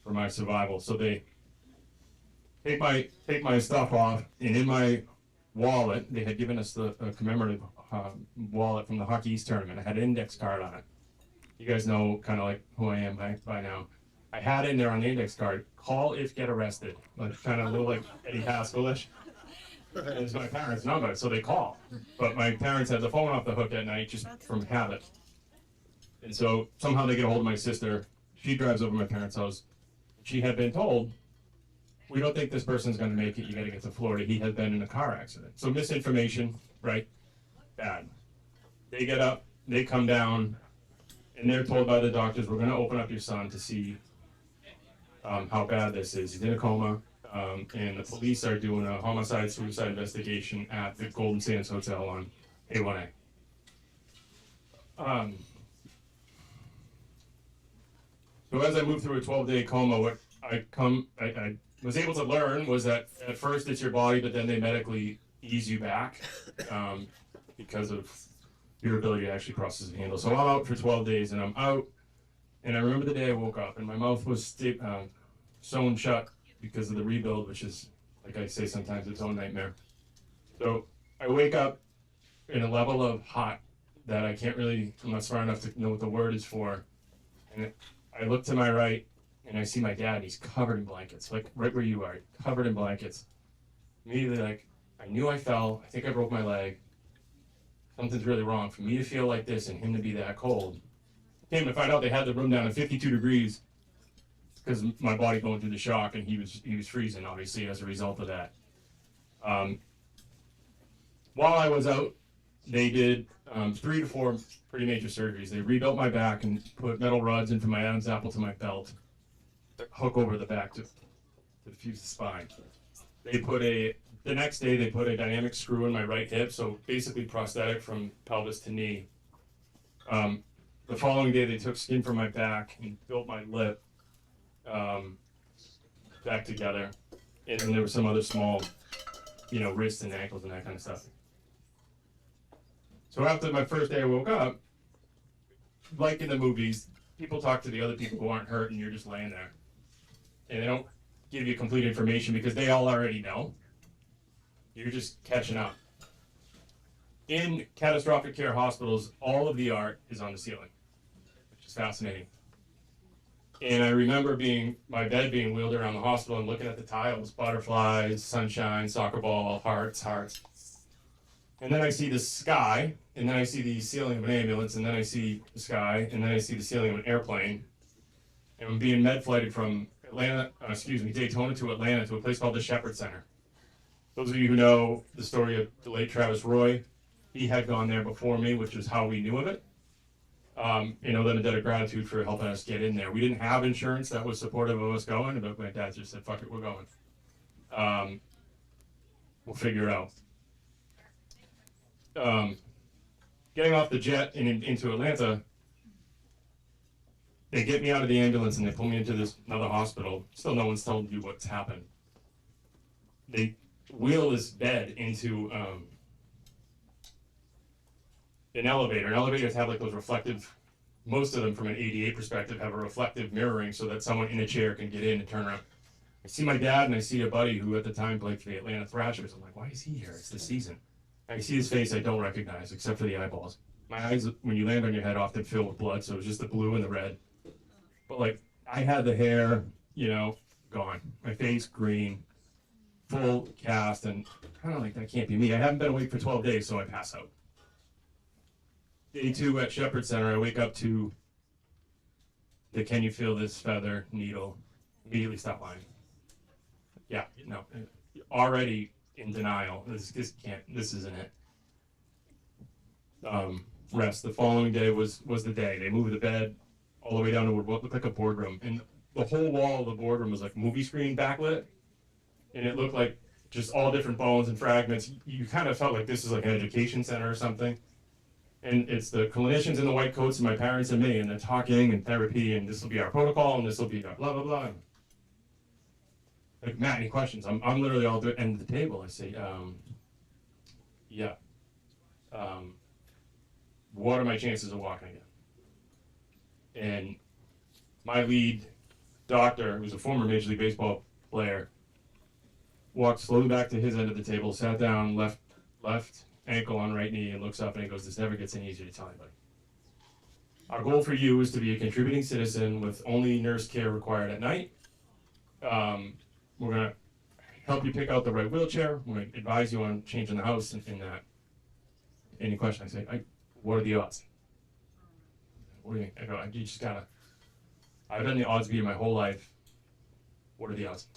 for my survival. So they take my stuff off, and in my wallet, they had given us the commemorative wallet from the Hockey East tournament. I had an index card on it. You guys know kind of like who I am by now. I had in there on the index card, call if get arrested, like kind of a little like Eddie Haskell-ish. It's my parents' number, so they call. But my parents had the phone off the hook at night just from habit. And so somehow they get a hold of my sister. She drives over to my parents' house. She had been told, we don't think this person's going to make it. You got to get to Florida. He had been in a car accident. So misinformation, right? Bad. They get up, they come down, and they're told by the doctors, we're going to open up your son to see how bad this is. He's in a coma. And the police are doing a homicide-suicide investigation at the Golden Sands Hotel on A1A. So as I moved through a 12-day coma, what I was able to learn was that at first it's your body, but then they medically ease you back because of your ability to actually process and handle. So I'm out for 12 days, and I'm out, and I remember the day I woke up, and my mouth was sewn shut because of the rebuild, which is, like I say sometimes, its own nightmare. So I wake up in a level of hot that I can't really, I'm not smart enough to know what the word is for. And I look to my right, and I see my dad, and he's covered in blankets, like right where you are, covered in blankets. Immediately, like, I knew I fell, I think I broke my leg. Something's really wrong. For me to feel like this and him to be that cold. Came to find out they had the room down at 52 degrees. Because my body going through the shock, and he was freezing, obviously, as a result of that. While I was out, they did 3 to 4 pretty major surgeries. They rebuilt my back and put metal rods into my Adam's apple to my belt, hook over the back to fuse the spine. The next day they put a dynamic screw in my right hip, so basically prosthetic from pelvis to knee. The following day they took skin from my back and built my lip back together, and then there were some other small, wrists and ankles and that kind of stuff. So after my first day I woke up, like in the movies, people talk to the other people who aren't hurt, and you're just laying there, and they don't give you complete information because they all already know. You're just catching up. In catastrophic care hospitals, all of the art is on the ceiling, which is fascinating. And I remember my bed being wheeled around the hospital and looking at the tiles, butterflies, sunshine, soccer ball, hearts. And then I see the sky, and then I see the ceiling of an ambulance, and then I see the sky, and then I see the ceiling of an airplane. And I'm being med flighted from Daytona to Atlanta to a place called the Shepherd Center. Those of you who know the story of the late Travis Roy, he had gone there before me, which is how we knew of it. Then a debt of gratitude for helping us get in there. We didn't have insurance that was supportive of us going, but my dad just said, fuck it, we're going. We'll figure it out. Getting off the jet and into Atlanta, they get me out of the ambulance and they pull me into this another hospital. Still no one's told you what's happened. They wheel this bed into an elevator. And elevators have like those reflective, most of them from an ADA perspective have a reflective mirroring so that someone in a chair can get in and turn around. I see my dad and I see a buddy who at the time played for the Atlanta Thrashers. I'm like, why is he here? It's the season. I see his face I don't recognize except for the eyeballs. My eyes, when you land on your head, often fill with blood, so it was just the blue and the red. But like, I had the hair, gone. My face green, full cast, and kind of like, that can't be me. I haven't been awake for 12 days, so I pass out. Day 2 at Shepherd Center, I wake up to the can you feel this feather needle? Immediately stop lying. Yeah, no, already in denial. This isn't it. Rest. The following day was the day. They moved the bed all the way down to what looked like a boardroom, and the whole wall of the boardroom was like movie screen backlit, and it looked like just all different bones and fragments. You kind of felt like this is like an education center or something. And it's the clinicians in the white coats and my parents and me, and they're talking and therapy, and this will be our protocol, and this will be our blah, blah, blah. Like, Matt, any questions? I'm literally all at the end of the table. I say, yeah. What are my chances of walking again? And my lead doctor, who's a former Major League Baseball player, walked slowly back to his end of the table, sat down, left ankle on right knee, and looks up and he goes, this never gets any easier to tell anybody. Our goal for you is to be a contributing citizen with only nurse care required at night. We're going to help you pick out the right wheelchair. We're going to advise you on changing the house and that. Any question? I say, what are the odds? What do you think? I go, you just gotta, I've done the odds beat my whole life. What are the odds?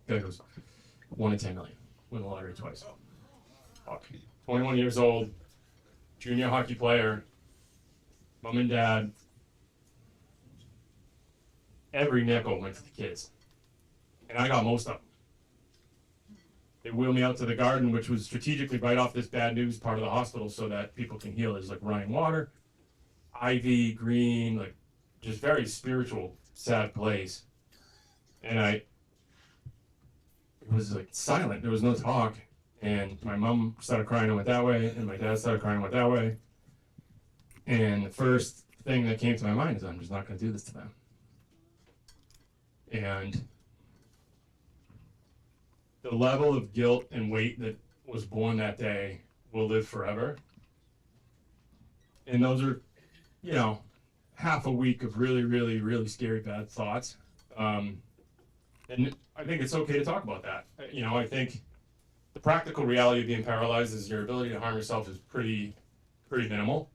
Guy goes, 1 in 10 million. Win the lottery twice. Fuck. 21 years old, junior hockey player, mom and dad, every nickel went to the kids. And I got most of them. They wheeled me out to the garden, which was strategically right off this bad news part of the hospital so that people can heal. There's like running water, ivy, green, like just very spiritual, sad place. And it was like silent. There was no talk. And my mom started crying and went that way, and my dad started crying and went that way. And the first thing that came to my mind is I'm just not going to do this to them. And the level of guilt and weight that was born that day will live forever. And those are, half a week of really, really, really scary bad thoughts. And I think it's okay to talk about that. I think the practical reality of being paralyzed is your ability to harm yourself is pretty minimal.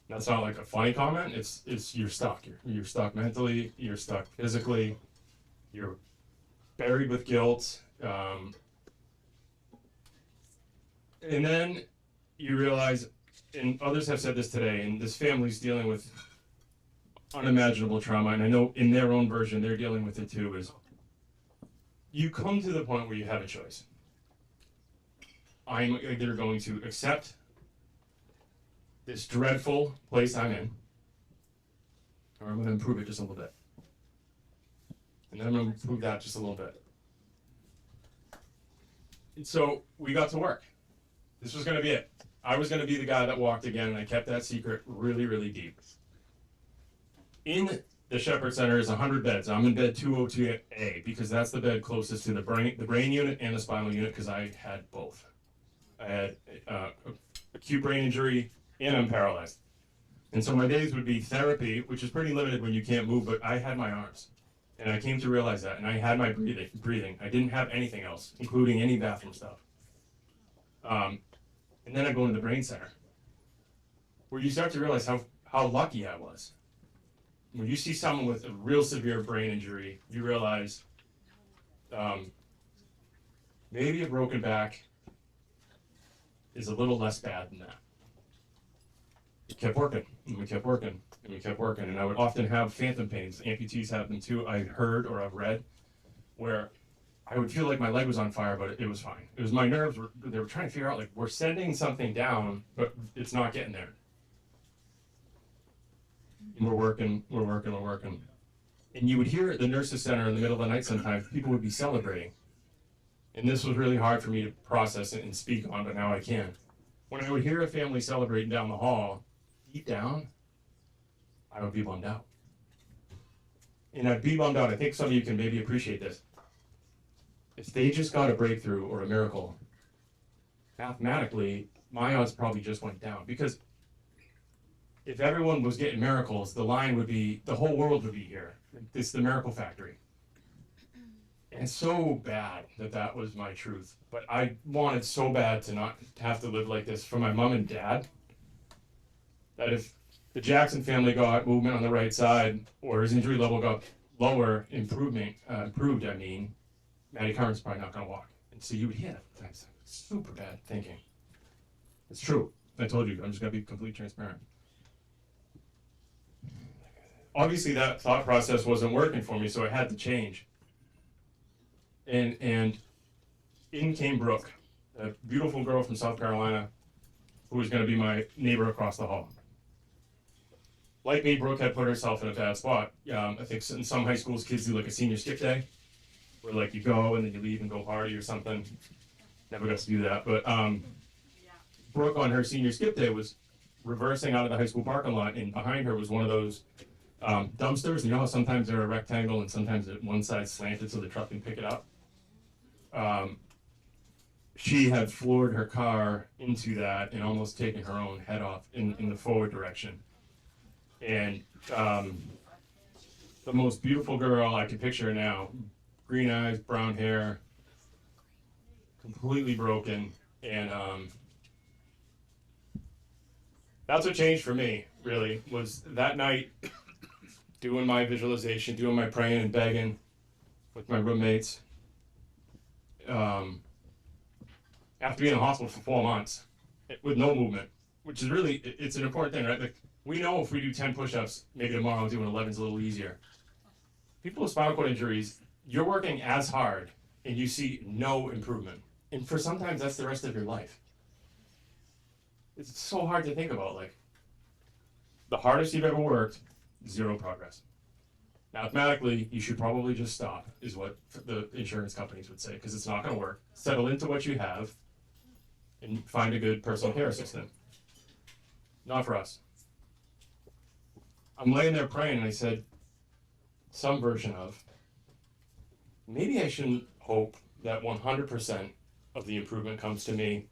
That's not like a funny comment. It's you're stuck. You're stuck mentally. You're stuck physically. You're buried with guilt. And then you realize, and others have said this today, and this family's dealing with unimaginable trauma, and I know in their own version they're dealing with it too, is you come to the point where you have a choice. I'm either going to accept this dreadful place I'm in, or I'm going to improve it just a little bit. And then I'm going to improve that just a little bit. And so we got to work. This was going to be it. I was going to be the guy that walked again, and I kept that secret really, really deep. In the Shepherd Center is 100 beds. I'm in bed 202A because that's the bed closest to the brain unit and the spinal unit because I had both. I had acute brain injury and I'm paralyzed. And so my days would be therapy, which is pretty limited when you can't move, but I had my arms. And I came to realize that, and I had my breathing. I didn't have anything else, including any bathroom stuff. And then I go into the brain center, where you start to realize how lucky I was. when you see someone with a real severe brain injury, you realize maybe a broken back is a little less bad than that. We kept working, and we kept working, and we kept working, and I would often have phantom pains. Amputees have them too. I heard or I've read where I would feel like my leg was on fire, but it was fine. It was my nerves. They were trying to figure out, like, we're sending something down, but it's not getting there. And we're working. And you would hear at the nurses' center in the middle of the night sometimes, people would be celebrating. And this was really hard for me to process it and speak on, but now I can. When I would hear a family celebrating down the hall, deep down, I would be bummed out. And I'd be bummed out. I think some of you can maybe appreciate this. If they just got a breakthrough or a miracle, mathematically, my odds probably just went down. Because if everyone was getting miracles, the whole world would be here. It's the miracle factory. And it's so bad that was my truth. But I wanted so bad to not have to live like this for my mom and dad, that if the Jackson family got movement on the right side, or his injury level got lower, improved, Maddie Carmen's probably not going to walk. And so you would hear that. That's super bad thinking. It's true. I told you, I'm just going to be completely transparent. Obviously, that thought process wasn't working for me, so I had to change. And in came Brooke, a beautiful girl from South Carolina, who was going to be my neighbor across the hall. Like me, Brooke had put herself in a bad spot. I think in some high schools, kids do like a senior skip day, where like you go and then you leave and go party or something. Never got to do that, but Brooke on her senior skip day was reversing out of the high school parking lot, and behind her was one of those dumpsters. You know how sometimes they're a rectangle and sometimes one side's slanted so the truck can pick it up? She had floored her car into that and almost taken her own head off in the forward direction. And the most beautiful girl, I can picture her now, green eyes, brown hair, completely broken. And that's what changed for me, really, was that night doing my visualization, doing my praying and begging with my roommates. After being in the hospital for 4 months with no movement, which is really, it's an important thing, right? Like, we know if we do 10 push-ups, maybe tomorrow doing 11's a little easier. People with spinal cord injuries, you're working as hard and you see no improvement. And for sometimes that's the rest of your life. It's so hard to think about, like, the hardest you've ever worked, zero progress. Mathematically, you should probably just stop, is what the insurance companies would say, because it's not going to work. Settle into what you have and find a good personal care assistant. Not for us. I'm laying there praying, and I said, some version of, maybe I shouldn't hope that 100% of the improvement comes to me.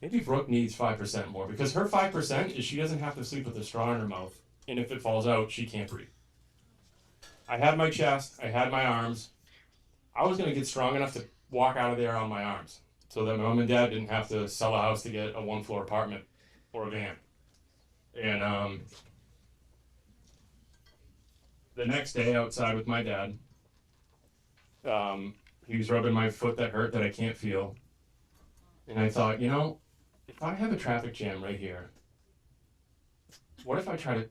Maybe Brooke needs 5% more, because her 5% is she doesn't have to sleep with a straw in her mouth, and if it falls out, she can't breathe. I had my chest, I had my arms. I was going to get strong enough to walk out of there on my arms, so that my mom and dad didn't have to sell a house to get a 1-floor apartment or a van. And the next day outside with my dad, he was rubbing my foot that hurt that I can't feel. And I thought, you know, if I have a traffic jam right here, what if I try to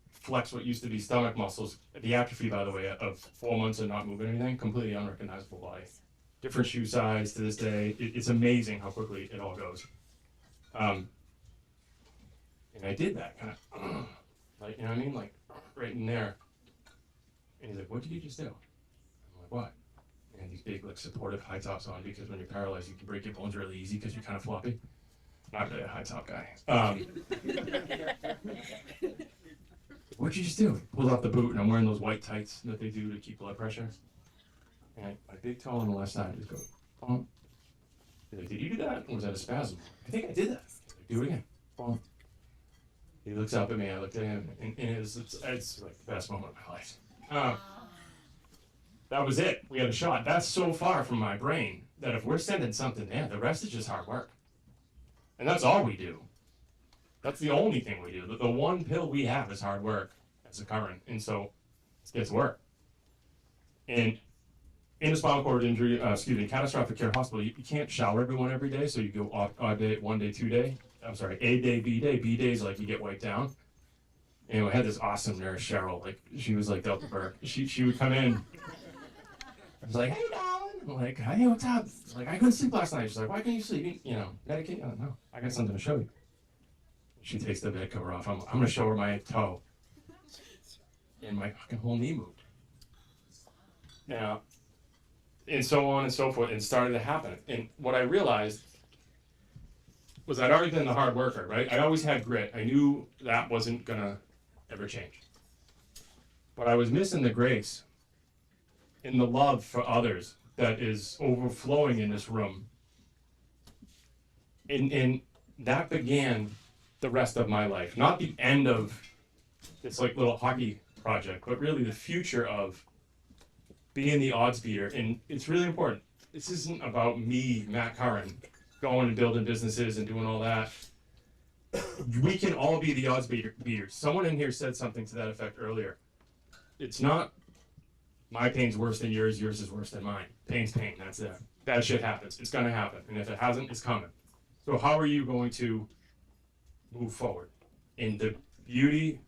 flex what used to be stomach muscles, the atrophy, by the way, of 4 months of not moving anything, completely unrecognizable body. Different shoe size to this day. It's amazing how quickly it all goes. And I did that kind of, like, you know what I mean? Like, right in there. And he's like, what did you just do? I'm like, what? And these big, like, supportive high tops on, because when you're paralyzed, you can break your bones really easy because you're kind of floppy. Not really a high top guy. What'd you just do? Pulled off the boot, and I'm wearing those white tights that they do to keep blood pressure. And my big toe on the left side just goes, boom. He's like, did you do that? Or was that a spasm? I think I did that. Like, do it again. Boom. He looks up at me, I looked at him, and it's like the best moment of my life. That was it. We had a shot. That's so far from my brain that if we're sending something there, the rest is just hard work. And that's all we do. That's the only thing we do. The one pill we have is hard work. as a current, and so it gets work. And in a spinal cord injury, catastrophic care hospital, you can't shower everyone every day, so you go odd day, 1 day, 2 day. I'm sorry, A day, B day. B day is like you get wiped down. And we had this awesome nurse, Cheryl. Like she was like Delta Burke. She would come in. I was like, hey, darling. I'm like, hey, what's up? Like, I couldn't sleep last night. She's like, why can't you sleep? You know, medicate? Oh, no, I got something to show you. She takes the bed cover off. I'm gonna show her my toe. And my fucking whole knee moved. Now, and so on and so forth, and it started to happen. And what I realized was I'd already been the hard worker, right? I always had grit. I knew that wasn't gonna ever change. But I was missing the grace and the love for others that is overflowing in this room. And that began the rest of my life. Not the end of this like little hockey project, but really the future of being the odds beater. And it's really important. This isn't about me, Matt Curran, going and building businesses and doing all that. We can all be the odds beaters. Someone in here said something to that effect earlier. It's not my pain's worse than yours is worse than mine. Pain's pain, that's it. Bad shit happens. It's gonna happen. And if it hasn't, it's coming. So how are you going to move forward? In the beauty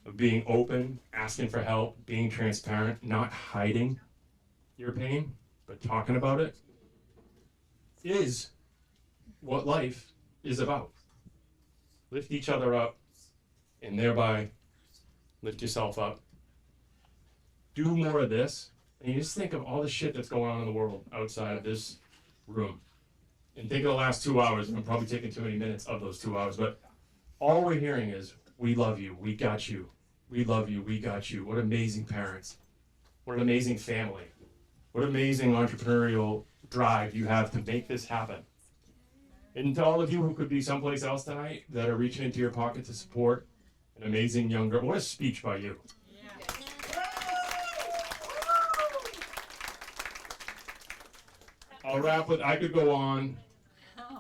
of being open, asking for help, being transparent, not hiding your pain, but talking about it, is what life is about. Lift each other up, and thereby lift yourself up. Do more of this, and you just think of all the shit that's going on in the world outside of this room. And think of the last 2 hours, and I'm probably taking too many minutes of those 2 hours, but all we're hearing is, we love you, we got you, we love you, we got you. What amazing parents. What an amazing family. What amazing entrepreneurial drive you have to make this happen. And to all of you who could be someplace else tonight that are reaching into your pocket to support an amazing young girl. What a speech by you. I'll wrap with, I could go on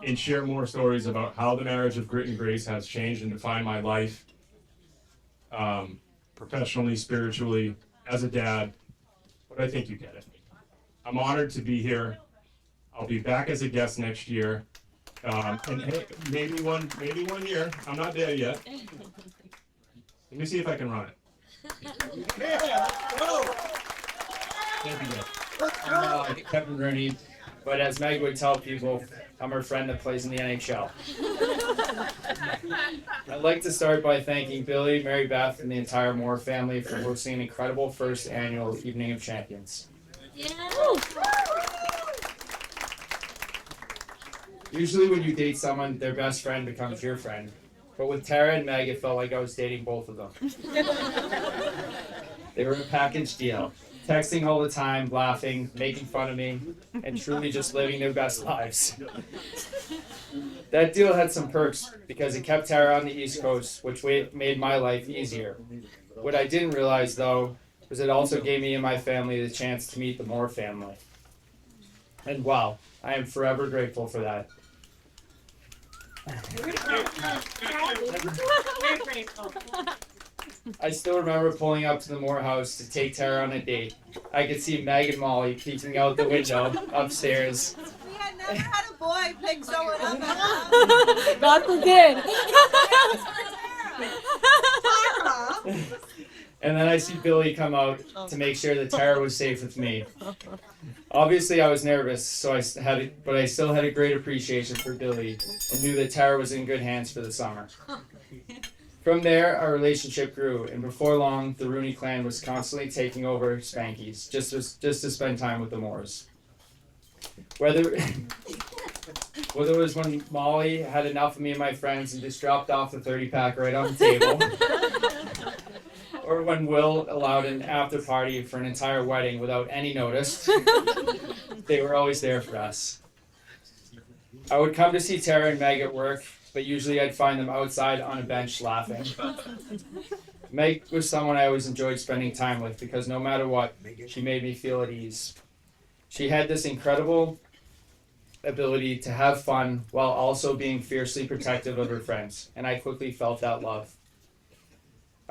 and share more stories about how the marriage of grit and grace has changed and defined my life, professionally, spiritually, as a dad, but I think you get it. I'm honored to be here. I'll be back as a guest next year. And hey, maybe one year. I'm not there yet. Let me see if I can run it. Thank you, guys. I'm Kevin Rooney, but as Meg would tell people, I'm her friend that plays in the NHL. I'd like to start by thanking Billy, Mary Beth, and the entire Moore family for hosting an incredible first annual Evening of Champions. Yeah. Usually when you date someone, their best friend becomes your friend. But with Tara and Meg, it felt like I was dating both of them. They were a package deal. Texting all the time, laughing, making fun of me, and truly just living their best lives. That deal had some perks because it kept Tara on the East Coast, which made my life easier. What I didn't realize, though, was it also gave me and my family the chance to meet the Moore family. And wow, I am forever grateful for that. I still remember pulling up to the Moore house to take Tara on a date. I could see Meg and Molly peeking out the window upstairs. We had never had a boy pick someone up. God forbid. And then I see Billy come out to make sure that Tara was safe with me. Obviously, I was nervous, but I still had a great appreciation for Billy and knew that Tara was in good hands for the summer. From there, our relationship grew, and before long, the Rooney clan was constantly taking over Spanky's just to spend time with the Moores. Whether it was when Molly had enough of me and my friends and just dropped off the 30-pack right on the table, or when Will allowed an after party for an entire wedding without any notice, they were always there for us. I would come to see Tara and Meg at work, but usually I'd find them outside on a bench laughing. Meg was someone I always enjoyed spending time with because no matter what, she made me feel at ease. She had this incredible ability to have fun while also being fiercely protective of her friends, and I quickly felt that love.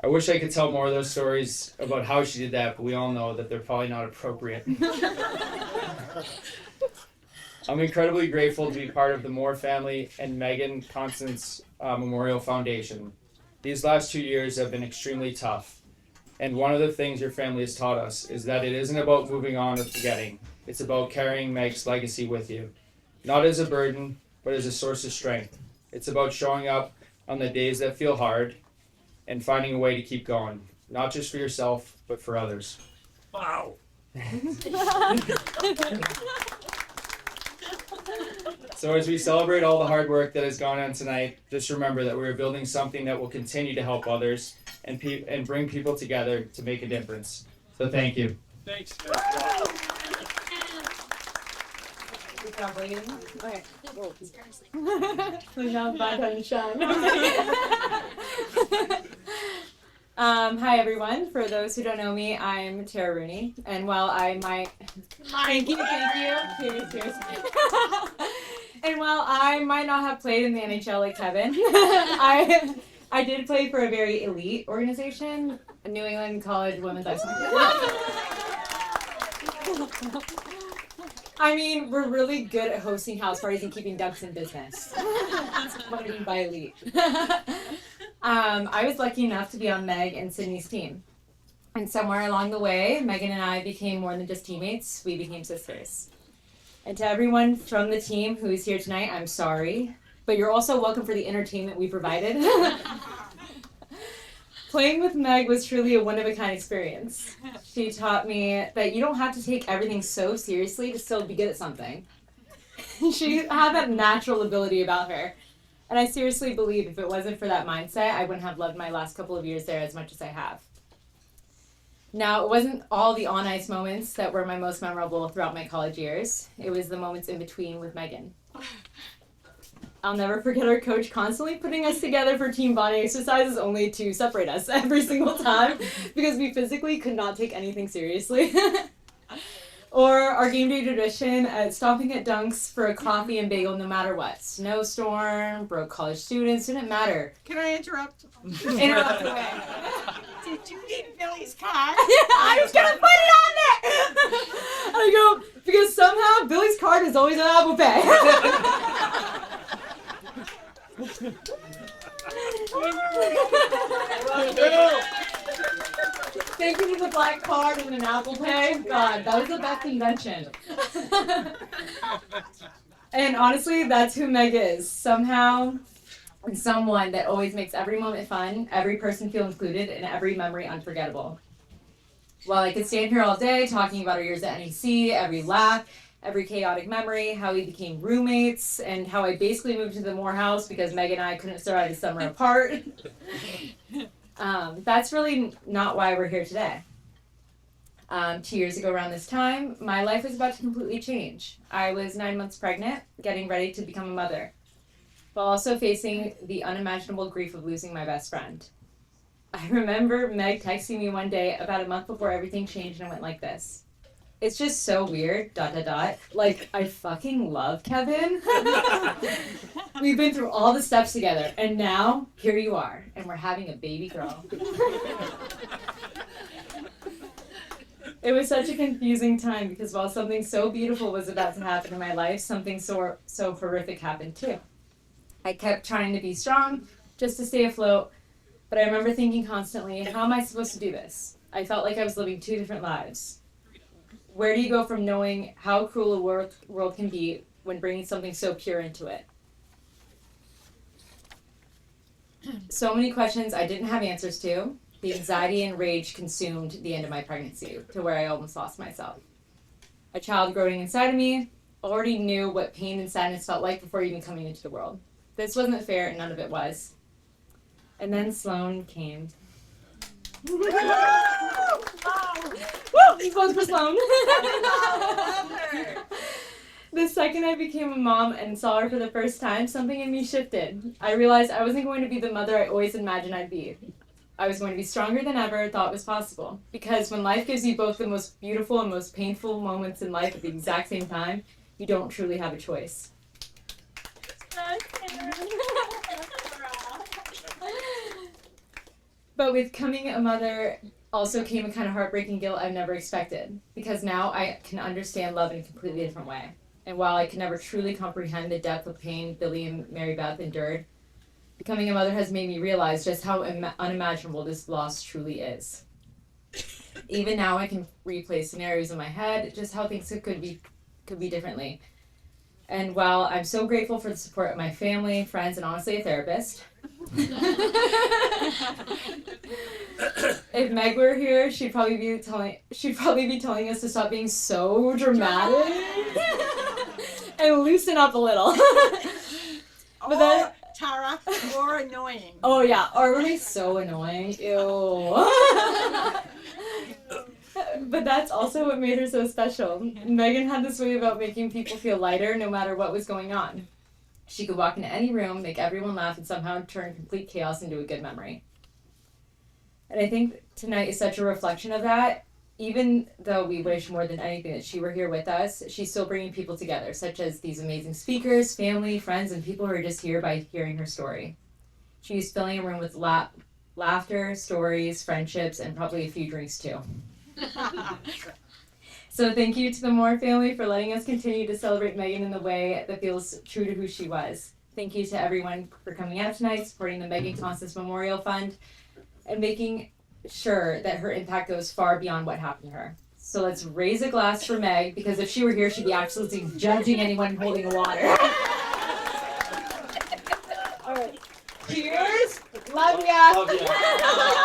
I wish I could tell more of those stories about how she did that, but we all know that they're probably not appropriate. I'm incredibly grateful to be part of the Moore family and Meghan Constance Memorial Foundation. These last 2 years have been extremely tough, and one of the things your family has taught us is that it isn't about moving on or forgetting. It's about carrying Meg's legacy with you, not as a burden, but as a source of strength. It's about showing up on the days that feel hard and finding a way to keep going, not just for yourself, but for others. Wow. So as we celebrate all the hard work that has gone on tonight, just remember that we are building something that will continue to help others and bring people together to make a difference. So thank you. Thanks. Okay. So now it's my time to shine. Hi everyone. For those who don't know me, I'm Tara Rooney, and while I might thank you. Cheers. And while I might not have played in the NHL like Kevin, I did play for a very elite organization, New England College Women's Ice Hockey. I mean, we're really good at hosting house parties and keeping ducks in business. That's what I mean by elite. I was lucky enough to be on Meg and Sydney's team. And somewhere along the way, Meghan and I became more than just teammates, we became sisters. And to everyone from the team who is here tonight, I'm sorry, but you're also welcome for the entertainment we provided. Playing with Meg was truly a one-of-a-kind experience. She taught me that you don't have to take everything so seriously to still be good at something. She had that natural ability about her. And I seriously believe if it wasn't for that mindset, I wouldn't have loved my last couple of years there as much as I have. Now, it wasn't all the on-ice moments that were my most memorable throughout my college years. It was the moments in between with Meghan. I'll never forget our coach constantly putting us together for team bonding exercises only to separate us every single time because we physically could not take anything seriously. Or our game day tradition at stopping at Dunk's for a coffee and bagel no matter what. Snowstorm, broke college students, didn't matter. Can I interrupt? Interrupt away. Did you need Billy's car? I was gonna put it on there! I go, because somehow Billy's card is always on Apple Pay. Thinking of the black card and an Apple Pay, God, that was the best invention. And honestly, that's who Meg is. Somehow, someone that always makes every moment fun, every person feel included, and every memory unforgettable. While I could stand here all day talking about our years at NEC, every laugh, every chaotic memory, how we became roommates, and how I basically moved to the Moore house because Meg and I couldn't survive a summer apart. That's really not why we're here today. 2 years ago around this time, my life was about to completely change. I was 9 months pregnant, getting ready to become a mother, while also facing the unimaginable grief of losing my best friend. I remember Meg texting me one day about a month before everything changed and it went like this. It's just so weird, ... Like, I fucking love Kevin. We've been through all the steps together, and now, here you are, and we're having a baby girl. It was such a confusing time, because while something so beautiful was about to happen in my life, something so horrific happened too. I kept trying to be strong, just to stay afloat, but I remember thinking constantly, how am I supposed to do this? I felt like I was living two different lives. Where do you go from knowing how cruel a world can be when bringing something so pure into it? So many questions I didn't have answers to. The anxiety and rage consumed the end of my pregnancy to where I almost lost myself. A child growing inside of me already knew what pain and sadness felt like before even coming into the world. This wasn't fair and none of it was. And then Sloan came. Woo! These ones for Sloan. The second I became a mom and saw her for the first time, something in me shifted. I realized I wasn't going to be the mother I always imagined I'd be. I was going to be stronger than ever thought was possible. Because when life gives you both the most beautiful and most painful moments in life at the exact same time, you don't truly have a choice. But with becoming a mother also came a kind of heartbreaking guilt I've never expected, because now I can understand love in a completely different way. And while I could never truly comprehend the depth of pain Billy and Mary Beth endured, becoming a mother has made me realize just how unimaginable this loss truly is. Even now, I can replay scenarios in my head, just how things could be differently. And while I'm so grateful for the support of my family, friends, and honestly a therapist, if Meg were here, she'd probably be telling us to stop being so dramatic and loosen up a little. But then, Tara, you're annoying. oh yeah, or we're so annoying. Ew. But that's also what made her so special. Meghan had this way about making people feel lighter no matter what was going on. She could walk into any room, make everyone laugh, and somehow turn complete chaos into a good memory. And I think tonight is such a reflection of that. Even though we wish more than anything that she were here with us, she's still bringing people together, such as these amazing speakers, family, friends, and people who are just here by hearing her story. She's filling a room with laughter, stories, friendships, and probably a few drinks too. So thank you to the Moore family for letting us continue to celebrate Meghan in the way that feels true to who she was. Thank you to everyone for coming out tonight, supporting the Meghan Constance Memorial Fund, and making sure that her impact goes far beyond what happened to her. So let's raise a glass for Meg, because if she were here, she'd be absolutely judging anyone holding a water. All right. Cheers. Love ya. Love ya.